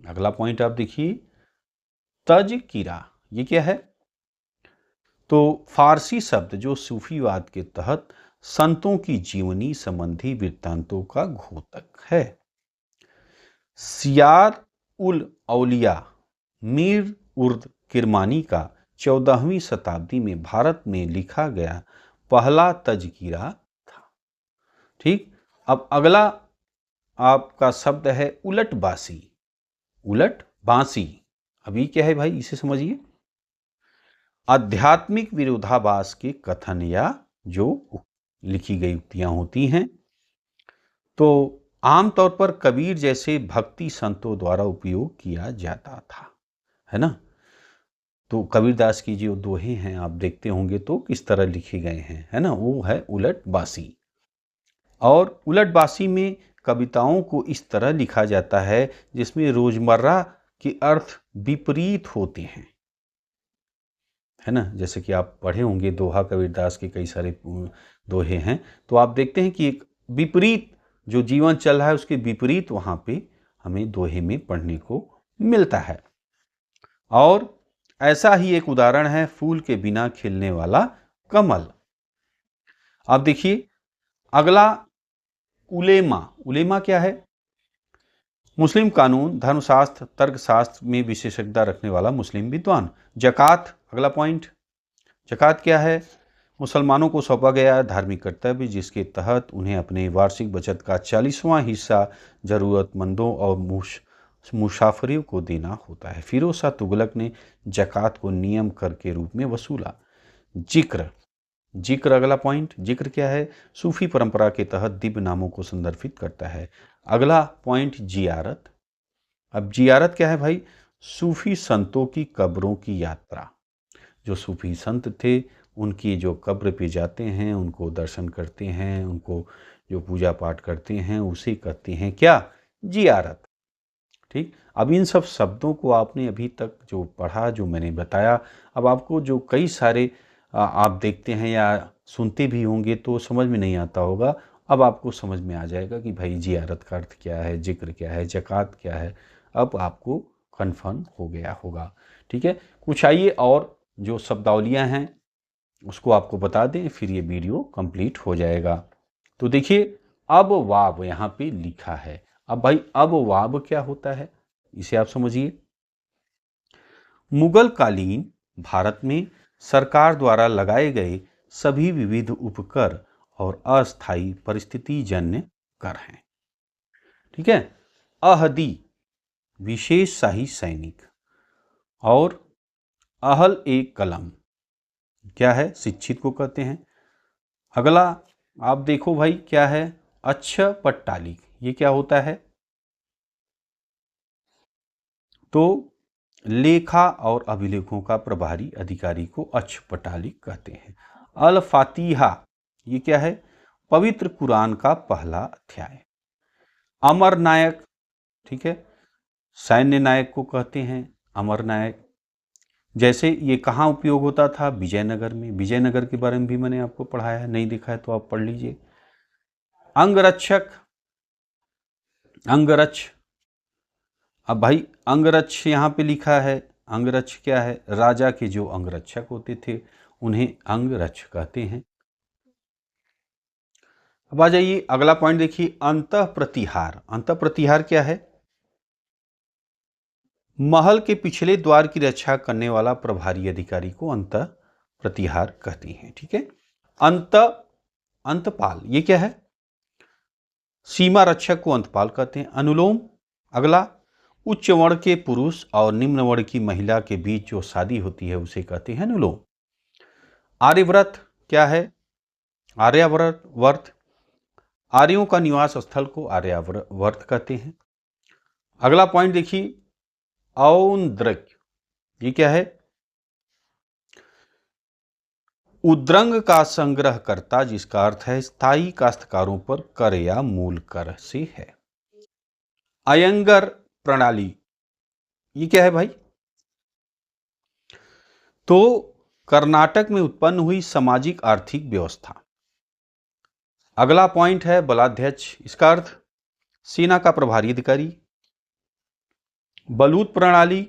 [SPEAKER 1] अगला पॉइंट आप देखिए, तजकिरा ये क्या है? तो फारसी शब्द जो सूफीवाद के तहत संतों की जीवनी संबंधी वृत्तांतों का घोतक है। सियार उल औलिया मीर उर्द किरमानी का 14वीं शताब्दी में भारत में लिखा गया पहला तजकिरा था। ठीक, अब अगला आपका शब्द है उलट बासी। उलट बासी, अभी क्या है भाई, इसे समझिए। आध्यात्मिक विरोधाभास के कथन या जो लिखी गई उक्तियां होती हैं, तो आमतौर पर कबीर जैसे भक्ति संतों द्वारा उपयोग किया जाता था, है ना। तो कबीरदास की जो दोहे हैं आप देखते होंगे तो किस तरह लिखे गए हैं, है ना, वो है उलट बासी। और उलट बासी में कविताओं को इस तरह लिखा जाता है जिसमें रोजमर्रा के अर्थ विपरीत होते हैं, है ना। जैसे कि आप पढ़े होंगे दोहा, कबीरदास के कई सारे दोहे हैं, तो आप देखते हैं कि एक विपरीत जो जीवन चल रहा है उसके विपरीत वहां पे हमें दोहे में पढ़ने को मिलता है। और ऐसा ही एक उदाहरण है फूल के बिना खिलने वाला कमल। अब देखिए अगला, उलेमा। उलेमा क्या है? मुस्लिम कानून, धर्मशास्त्र, तर्कशास्त्र में विशेषज्ञता रखने वाला मुस्लिम विद्वान। जकात, अगला पॉइंट, जकात क्या है? मुसलमानों को सौंपा गया धार्मिक कर्तव्य जिसके तहत उन्हें अपने वार्षिक बचत का 40वां हिस्सा जरूरतमंदों और मुसाफिरों को देना होता है। फिरोज शाह तुगलक ने जकात को नियम कर के रूप में वसूला। जिक्र, जिक्र अगला पॉइंट, जिक्र क्या है? सूफी परंपरा के तहत दिव्य नामों को संदर्भित करता है। अगला पॉइंट, जियारत। अब जियारत क्या है भाई? सूफी संतों की कब्रों की यात्रा। जो सूफी संत थे उनकी जो कब्र पे जाते हैं, उनको दर्शन करते हैं, उनको जो पूजा पाठ करते हैं उसे कहते हैं क्या? जियारत। ठीक, अब इन सब शब्दों को आपने अभी तक जो पढ़ा, जो मैंने बताया, अब आपको जो कई सारे आप देखते हैं या सुनते भी होंगे तो समझ में नहीं आता होगा, अब आपको समझ में आ जाएगा कि भाई जियारत का अर्थ क्या है, जिक्र क्या है, जकात क्या है, अब आपको कन्फर्म हो गया होगा। ठीक है, कुछ आइए और जो शब्दावलियां हैं उसको आपको बता दें, फिर ये वीडियो कंप्लीट हो जाएगा। तो देखिए, अब वाव यहाँ पे लिखा है। अब भाई अब वाव क्या होता है इसे आप समझिए। मुगल कालीन भारत में सरकार द्वारा लगाए गए सभी विविध उपकर और अस्थायी परिस्थिति जन्य कर हैं। ठीक है, अहदी विशेष शाही सैनिक और अहल एक कलम क्या है, शिक्षित को कहते हैं। अगला आप देखो भाई क्या है, अच्छ पट्टालिक, ये क्या होता है, तो लेखा और अभिलेखों का प्रभारी अधिकारी को अच्छ पट्टालिक कहते हैं। अल फातिहा, ये क्या है, पवित्र कुरान का पहला अध्याय। अमर नायक, ठीक है, सैन्य नायक को कहते हैं अमर नायक। जैसे ये कहाँ उपयोग होता था, विजयनगर में। विजयनगर के बारे में भी मैंने आपको पढ़ाया है, नहीं देखा है तो आप पढ़ लीजिए। अंगरक्षक, अंगरक्ष, अब भाई अंगरक्ष यहाँ पे लिखा है। अंगरक्ष क्या है, राजा के जो अंगरक्षक होते थे उन्हें अंगरक्ष कहते हैं। अब आ जाइए अगला पॉइंट देखिए, अंतः प्रतिहार। अंतः प्रतिहार क्या है, महल के पिछले द्वार की रक्षा करने वाला प्रभारी अधिकारी को अंतः प्रतिहार कहते हैं। ठीक है, अंत अंतपाल, ये क्या है, सीमा रक्षक को अंतपाल कहते हैं। अनुलोम, अगला उच्च वर्ण के पुरुष और निम्न वर्ण की महिला के बीच जो शादी होती है उसे कहते हैं अनुलोम। आर्यव्रत क्या है, आर्यावर्त, आर्यों का निवास स्थल को आर्यावर्त कहते हैं। अगला पॉइंट देखिए, औंद्रक, ये क्या है, उद्रंग का संग्रहकर्ता, जिसका अर्थ है स्थायी काश्तकारों पर कर या मूल कर से है। अयंगर प्रणाली, ये क्या है भाई, तो कर्नाटक में उत्पन्न हुई सामाजिक आर्थिक व्यवस्था। अगला पॉइंट है बलाध्यक्ष, इसका अर्थ सेना का प्रभारी अधिकारी। बलूत प्रणाली,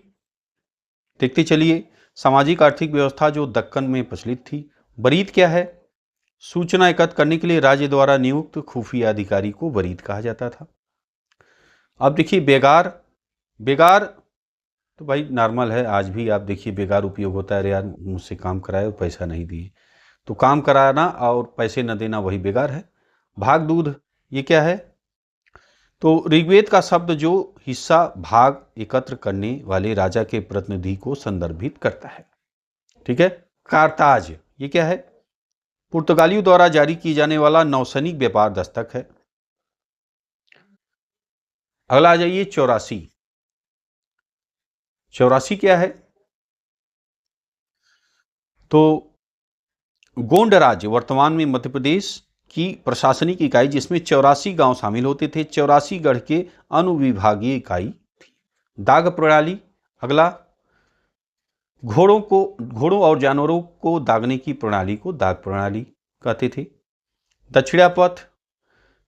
[SPEAKER 1] देखते चलिए, सामाजिक आर्थिक व्यवस्था जो दक्कन में प्रचलित थी। बरीद क्या है, सूचना एकत्र करने के लिए राज्य द्वारा नियुक्त खुफिया अधिकारी को बरीद कहा जाता था। अब देखिए बेगार, बेगार तो भाई नॉर्मल है, आज भी आप देखिए बेगार उपयोग होता है। अरे यार मुझसे काम कराए और पैसा नहीं दिए, तो काम कराना और पैसे न देना वही बेगार है। भाग दूध, ये क्या है, तो ऋग्वेद का शब्द जो हिस्सा भाग एकत्र करने वाले राजा के प्रतिनिधि को संदर्भित करता है। ठीक है, कारताज, ये क्या है, पुर्तगालियों द्वारा जारी की जाने वाला नौसैनिक व्यापार दस्तक है। अगला आ जाइए चौरासी। चौरासी क्या है, तो गोंड राज्य वर्तमान में मध्य प्रदेश की प्रशासनिक इकाई, जिसमें 84 गांव शामिल होते थे। 84 गढ़ के अनुविभागीय इकाई थी। दाग प्रणाली, अगला घोड़ों और जानवरों को दागने की प्रणाली को दाग प्रणाली कहते थे। दक्षिणापथ,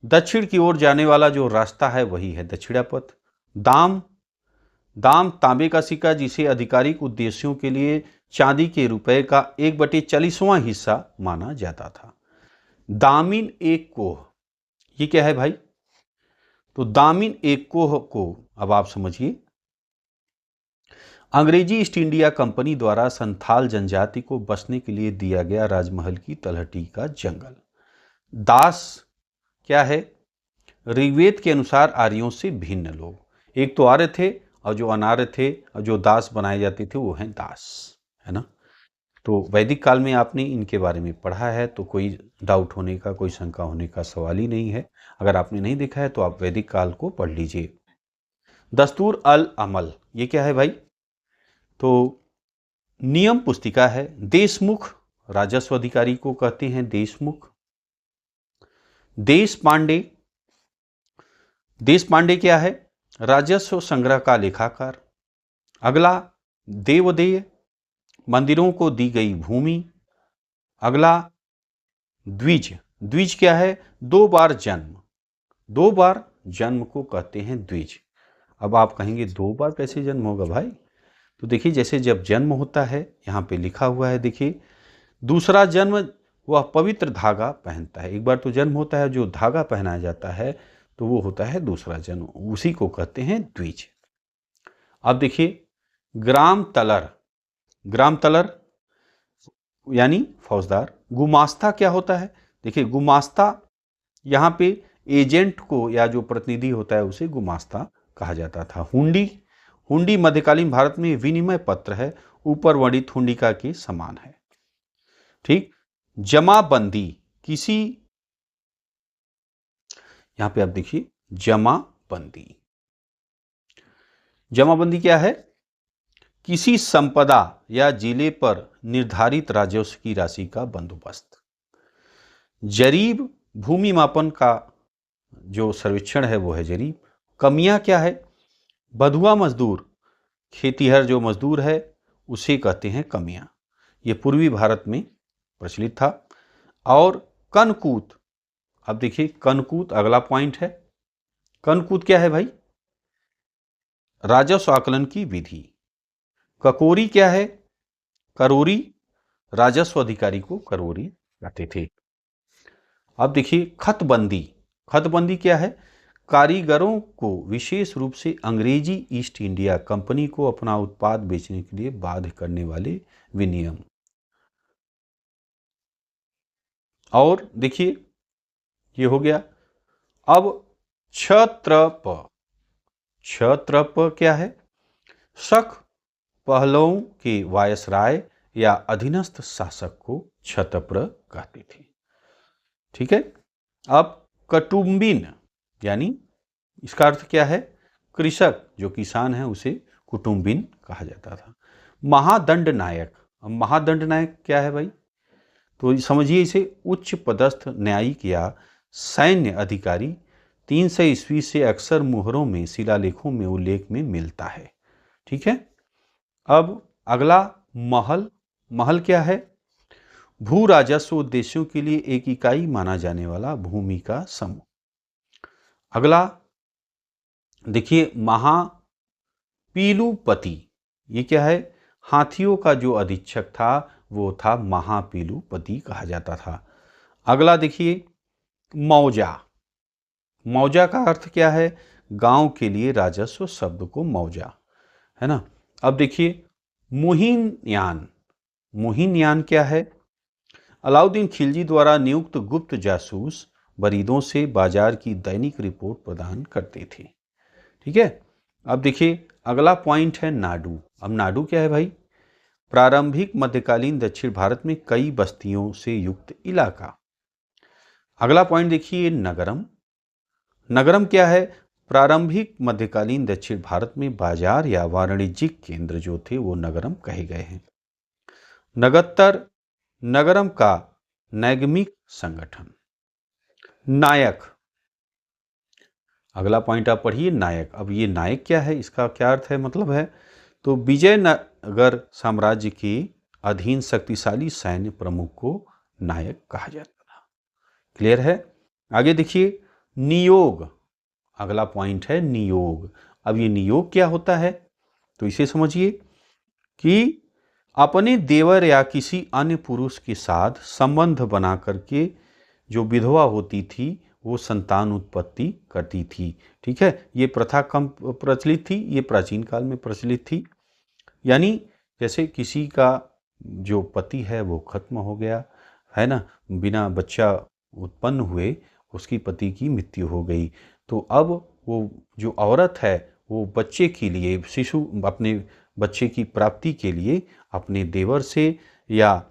[SPEAKER 1] दक्षिण की ओर जाने वाला जो रास्ता है वही है दक्षिणापथ। दाम, दाम तांबे का सिक्का, जिसे आधिकारिक उद्देश्यों के लिए चांदी के रुपए का 1/40वां हिस्सा माना जाता था। दामिन एक कोह, ये क्या है भाई, तो दामिन एक कोह को अब आप समझिए, अंग्रेजी ईस्ट इंडिया कंपनी द्वारा संथाल जनजाति को बसने के लिए दिया गया राजमहल की तलहटी का जंगल। दास क्या है, ऋग्वेद के अनुसार आर्यों से भिन्न लोग, एक तो आर्य थे और जो अनार्य थे और जो दास बनाए जाते थे वो हैं दास, है ना। तो वैदिक काल में आपने इनके बारे में पढ़ा है, तो कोई डाउट होने का, कोई शंका होने का सवाल ही नहीं है। अगर आपने नहीं देखा है तो आप वैदिक काल को पढ़ लीजिए। दस्तूर अल अमल, ये क्या है भाई, तो नियम पुस्तिका है। देशमुख, राजस्व अधिकारी को कहते हैं देशमुख। देश पांडे, देश पांडे क्या है, राजस्व संग्रह का लेखाकार। अगला देवदेय, मंदिरों को दी गई भूमि। अगला द्विज, द्विज क्या है, 2 बार जन्म, 2 बार जन्म को कहते हैं द्विज। अब आप कहेंगे 2 बार कैसे जन्म होगा भाई? तो देखिए जैसे जब जन्म होता है, यहाँ पे लिखा हुआ है देखिए, दूसरा जन्म वह पवित्र धागा पहनता है। एक बार तो जन्म होता है, जो धागा पहनाया जाता है तो वो होता है दूसरा जन्म, उसी को कहते हैं द्विज। अब देखिए ग्राम तलर, ग्राम तलर यानी फौजदार। गुमास्ता क्या होता है? देखिए गुमास्ता यहाँ पे एजेंट को या जो प्रतिनिधि होता है उसे गुमास्ता कहा जाता था। हुंडी, हुंडी मध्यकालीन भारत में विनिमय पत्र है, ऊपर वर्णित हुंडिका के समान है। ठीक। जमाबंदी, किसी, यहां पे आप देखिए जमाबंदी, जमाबंदी क्या है? किसी संपदा या जिले पर निर्धारित राजस्व की राशि का बंदोबस्त। जरीब, भूमि मापन का जो सर्वेक्षण है वो है जरीब। कमियां क्या है? बधुआ मजदूर, खेतीहर जो मजदूर है उसे कहते हैं कमियां, ये पूर्वी भारत में प्रचलित था। और कनकूत, अब देखिए कनकूत अगला पॉइंट है। कनकूत क्या है भाई? राजस्व आकलन की विधि। ककोरी क्या है? करोरी, राजस्व अधिकारी को करोरी कहते थे। अब देखिए खतबंदी, खतबंदी क्या है? कारीगरों को विशेष रूप से अंग्रेजी ईस्ट इंडिया कंपनी को अपना उत्पाद बेचने के लिए बाध्य करने वाले विनियम। और देखिए ये हो गया। अब क्षत्रप, क्षत्रप क्या है? शक पहलवों के वायसराय या अधीनस्थ शासक को क्षत्रप कहते थे। ठीक है। अब कटुम्बिन यानी इसका अर्थ क्या है? कृषक, जो किसान है उसे कुटुम्बिन कहा जाता था। महादंड नायक, अब महादंड नायक क्या है भाई? तो समझिए इसे उच्च पदस्थ न्यायिक या सैन्य अधिकारी। 300 ईस्वी से अक्सर मुहरों में, शिलालेखों में उल्लेख में मिलता है। ठीक है। अब अगला महल, महल क्या है? भू राजस्व उद्देश्यों के लिए एक इकाई माना जाने वाला भूमि का समूह। अगला देखिए महापीलुपति, ये क्या है? हाथियों का जो अधीक्षक था वो था महापीलुपति कहा जाता था। अगला देखिए मौजा, मौजा का अर्थ क्या है? गांव के लिए राजस्व शब्द को मौजा, है ना। अब देखिए मुहिनयान, मुहिनयान क्या है? अलाउद्दीन खिलजी द्वारा नियुक्त गुप्त जासूस बरीदों से बाजार की दैनिक रिपोर्ट प्रदान करते थे। ठीक है। अब देखिए अगला पॉइंट है नाडु। अब नाडु क्या है भाई? प्रारंभिक मध्यकालीन दक्षिण भारत में कई बस्तियों से युक्त इलाका। अगला पॉइंट देखिए नगरम, नगरम क्या है? प्रारंभिक मध्यकालीन दक्षिण भारत में बाजार या वाणिज्यिक केंद्र जो थे वो नगरम कहे गए हैं। नगत्तर, नगरम का नैगमिक संगठन। नायक, अगला पॉइंट आप पढ़िए नायक। अब ये नायक क्या है, इसका क्या अर्थ है, मतलब है? तो विजयनगर साम्राज्य के अधीन शक्तिशाली सैन्य प्रमुख को नायक कहा जाता था। क्लियर है। आगे देखिए नियोग, अगला पॉइंट है नियोग। अब ये नियोग क्या होता है? तो इसे समझिए कि अपने देवर या किसी अन्य पुरुष के साथ संबंध बना करके जो विधवा होती थी वो संतान उत्पत्ति करती थी। ठीक है। ये प्रथा कम प्रचलित थी, ये प्राचीन काल में प्रचलित थी। यानी जैसे किसी का जो पति है वो खत्म हो गया है ना, बिना बच्चा उत्पन्न हुए उसकी पति की मृत्यु हो गई, तो अब वो जो औरत है वो बच्चे के लिए, शिशु अपने बच्चे की प्राप्ति के लिए अपने देवर से या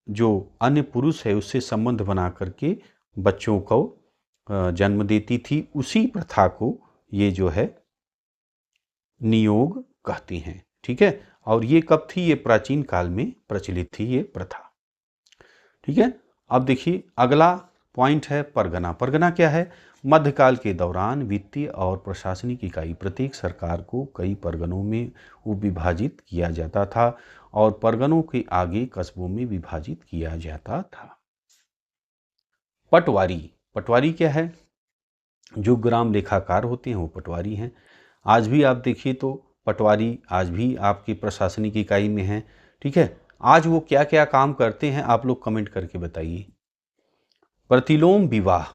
[SPEAKER 1] जो अन्य पुरुष है उससे संबंध बना करके बच्चों को जन्म देती थी। उसी प्रथा को ये जो है नियोग कहती हैं। ठीक है। और ये कब थी? ये प्राचीन काल में प्रचलित थी ये प्रथा। ठीक है। अब देखिए अगला पॉइंट है परगना। परगना क्या है? मध्यकाल के दौरान वित्तीय और प्रशासनिक इकाई, प्रत्येक सरकार को कई परगनों में विभाजित किया जाता था और परगनों के आगे कस्बों में विभाजित किया जाता था। पटवारी, पटवारी क्या है? जो ग्राम लेखाकार होते हैं वो पटवारी हैं। आज भी आप देखिए तो पटवारी आज भी आपकी प्रशासनिक इकाई में हैं, ठीक है। आज वो क्या क्या काम करते हैं आप लोग कमेंट करके बताइए। प्रतिलोम विवाह,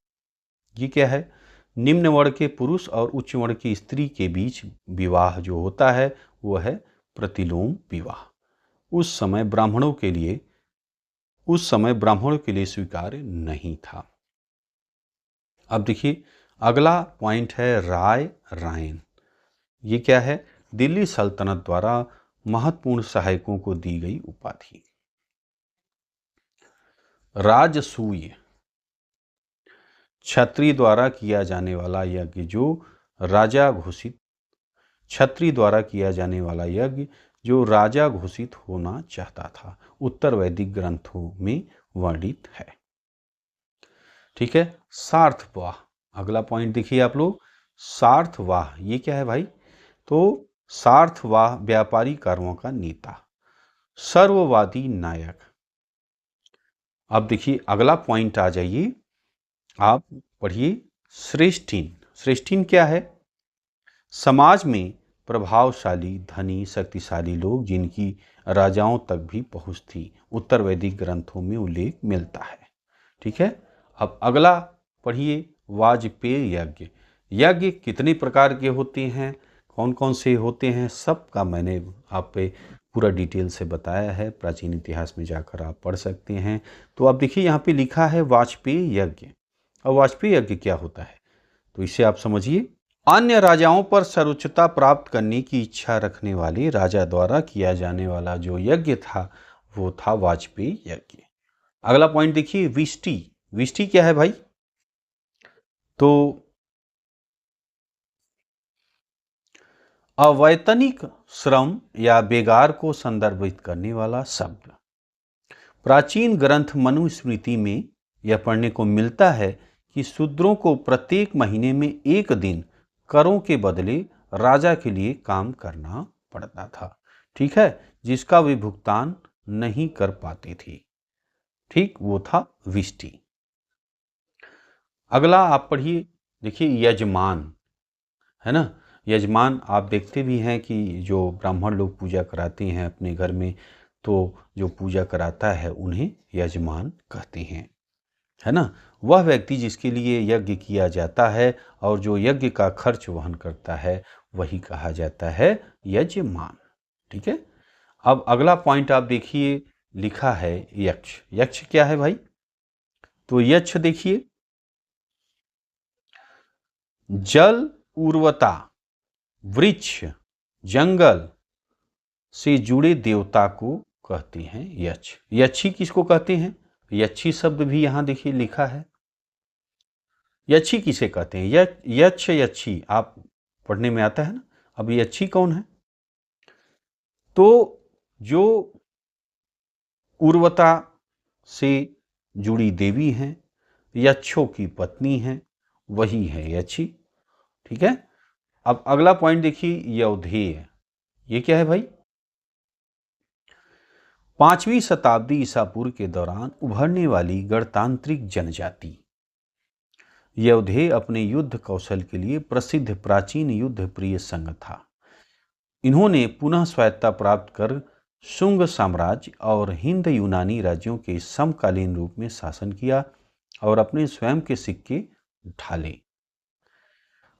[SPEAKER 1] ये क्या है? निम्न वर्ण के पुरुष और उच्च वर्ण की स्त्री के बीच विवाह जो होता है वो है प्रतिलोम विवाह। उस समय ब्राह्मणों के लिए स्वीकार्य नहीं था। अब देखिए अगला पॉइंट है राय रायन। ये क्या है? दिल्ली सल्तनत द्वारा महत्वपूर्ण सहायकों को दी गई उपाधि। राजसूय, क्षत्रिय द्वारा किया जाने वाला यज्ञ जो राजा घोषित क्षत्रिय द्वारा किया जाने वाला यज्ञ जो राजा घोषित होना चाहता था, उत्तर वैदिक ग्रंथों में वर्णित है। ठीक है। सार्थवाह, अगला पॉइंट देखिए आप लोग। सार्थवाह ये क्या है भाई? तो सार्थवाह व्यापारी कार्यों का नेता, सर्ववादी नायक। अब देखिए अगला पॉइंट आ जाइए, आप पढ़िए श्रेष्ठीन। श्रेष्ठीन क्या है? समाज में प्रभावशाली, धनी, शक्तिशाली लोग जिनकी राजाओं तक भी पहुंच थी, उत्तर वैदिक ग्रंथों में उल्लेख मिलता है। ठीक है। अब अगला पढ़िए वाजपेय यज्ञ। यज्ञ कितने प्रकार के होते हैं, कौन कौन से होते हैं, सब का मैंने आप पे पूरा डिटेल से बताया है, प्राचीन इतिहास में जाकर आप पढ़ सकते हैं। तो आप देखिए यहाँ पे लिखा है वाजपेय यज्ञ। और वाजपेय यज्ञ क्या होता है तो इसे आप समझिए। अन्य राजाओं पर सर्वोच्चता प्राप्त करने की इच्छा रखने वाले राजा द्वारा किया जाने वाला जो यज्ञ था वो था वाजपेय यज्ञ। अगला पॉइंट देखिए विष्टि। विष्टि क्या है भाई? तो अवैतनिक श्रम या बेगार को संदर्भित करने वाला शब्द। प्राचीन ग्रंथ मनुस्मृति में यह पढ़ने को मिलता है कि शूद्रों को प्रत्येक महीने में एक दिन करों के बदले राजा के लिए काम करना पड़ता था। ठीक है, जिसका वे भुगतान नहीं कर पाते थे। ठीक, वो था विष्टि। अगला आप पढ़िए, देखिए यजमान, है ना। यजमान आप देखते भी हैं कि जो ब्राह्मण लोग पूजा कराते हैं अपने घर में, तो जो पूजा कराता है उन्हें यजमान कहते हैं, है ना। वह व्यक्ति जिसके लिए यज्ञ किया जाता है और जो यज्ञ का खर्च वहन करता है वही कहा जाता है यजमान। ठीक है। अब अगला पॉइंट आप देखिए, लिखा है यक्ष। यक्ष क्या है भाई? तो यक्ष देखिए जल, उर्वरता, वृक्ष, जंगल से जुड़े देवता को कहते हैं यक्ष। यक्षी किसको कहते हैं? यक्षी शब्द भी यहां देखिए लिखा है। यक्षी किसे कहते हैं? यक्ष, यक्षी आप पढ़ने में आता है ना। अब यक्षी कौन है? तो जो उर्वता से जुड़ी देवी हैं, यक्षों की पत्नी हैं, वही है यक्षी। ठीक है। अब अगला पॉइंट देखिए यौधेय। ये क्या है भाई? 5वीं शताब्दी ईसा पूर्व के दौरान उभरने वाली गणतांत्रिक जनजाति। यौधेय अपने युद्ध कौशल के लिए प्रसिद्ध प्राचीन युद्ध प्रिय संघ था। इन्होंने पुनः स्वायत्तता प्राप्त कर शुंग साम्राज्य और हिंद यूनानी राज्यों के समकालीन रूप में शासन किया और अपने स्वयं के सिक्के ढाले।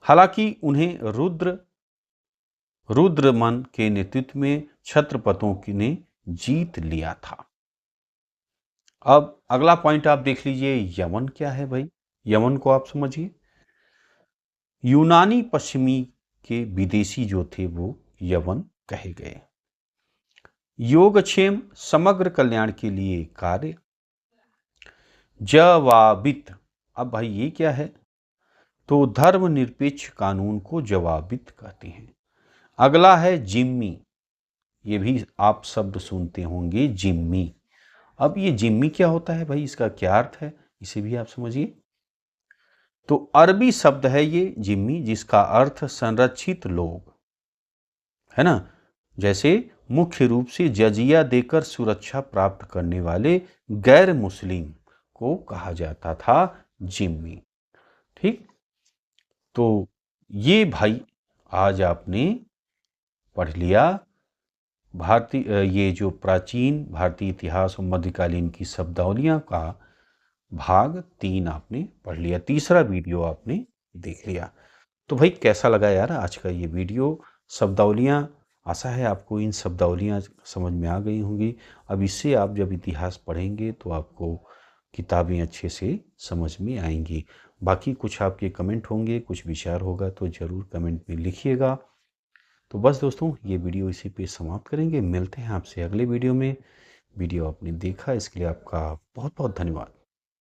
[SPEAKER 1] हालांकि उन्हें रुद्रमन के नेतृत्व में छत्रपतों ने जीत लिया था। अब अगला पॉइंट आप देख लीजिए, यवन क्या है भाई? यवन को आप समझिए। यूनानी पश्चिमी के विदेशी जो थे वो यवन कहे गए। योगक्षेम, समग्र कल्याण के लिए कार्य। जवाबित, अब भाई ये क्या है? तो धर्मनिरपेक्ष कानून को जवाबित कहते हैं। अगला है जिम्मी। ये भी आप शब्द सुनते होंगे, जिम्मी। अब ये जिम्मी क्या होता है भाई? इसका क्या अर्थ है, इसे भी आप समझिए। तो अरबी शब्द है ये जिम्मी, जिसका अर्थ संरक्षित लोग, है ना। जैसे मुख्य रूप से जजिया देकर सुरक्षा प्राप्त करने वाले गैर मुस्लिम को कहा जाता था जिम्मी। ठीक, तो ये भाई आज आपने पढ़ लिया भारतीय ये जो प्राचीन भारतीय इतिहास और मध्यकालीन की शब्दावलियाँ का भाग 3 आपने पढ़ लिया, तीसरा वीडियो आपने देख लिया। तो भाई कैसा लगा यार आज का ये वीडियो? शब्दावलियाँ, आशा है आपको इन शब्दावलियाँ समझ में आ गई होंगी। अब इससे आप जब इतिहास पढ़ेंगे तो आपको किताबें अच्छे से समझ में आएंगी। बाकी कुछ आपके कमेंट होंगे, कुछ विचार होगा तो ज़रूर कमेंट में लिखिएगा। तो बस दोस्तों, ये वीडियो इसी पे समाप्त करेंगे। मिलते हैं आपसे अगले वीडियो में। वीडियो आपने देखा इसके लिए आपका बहुत बहुत धन्यवाद।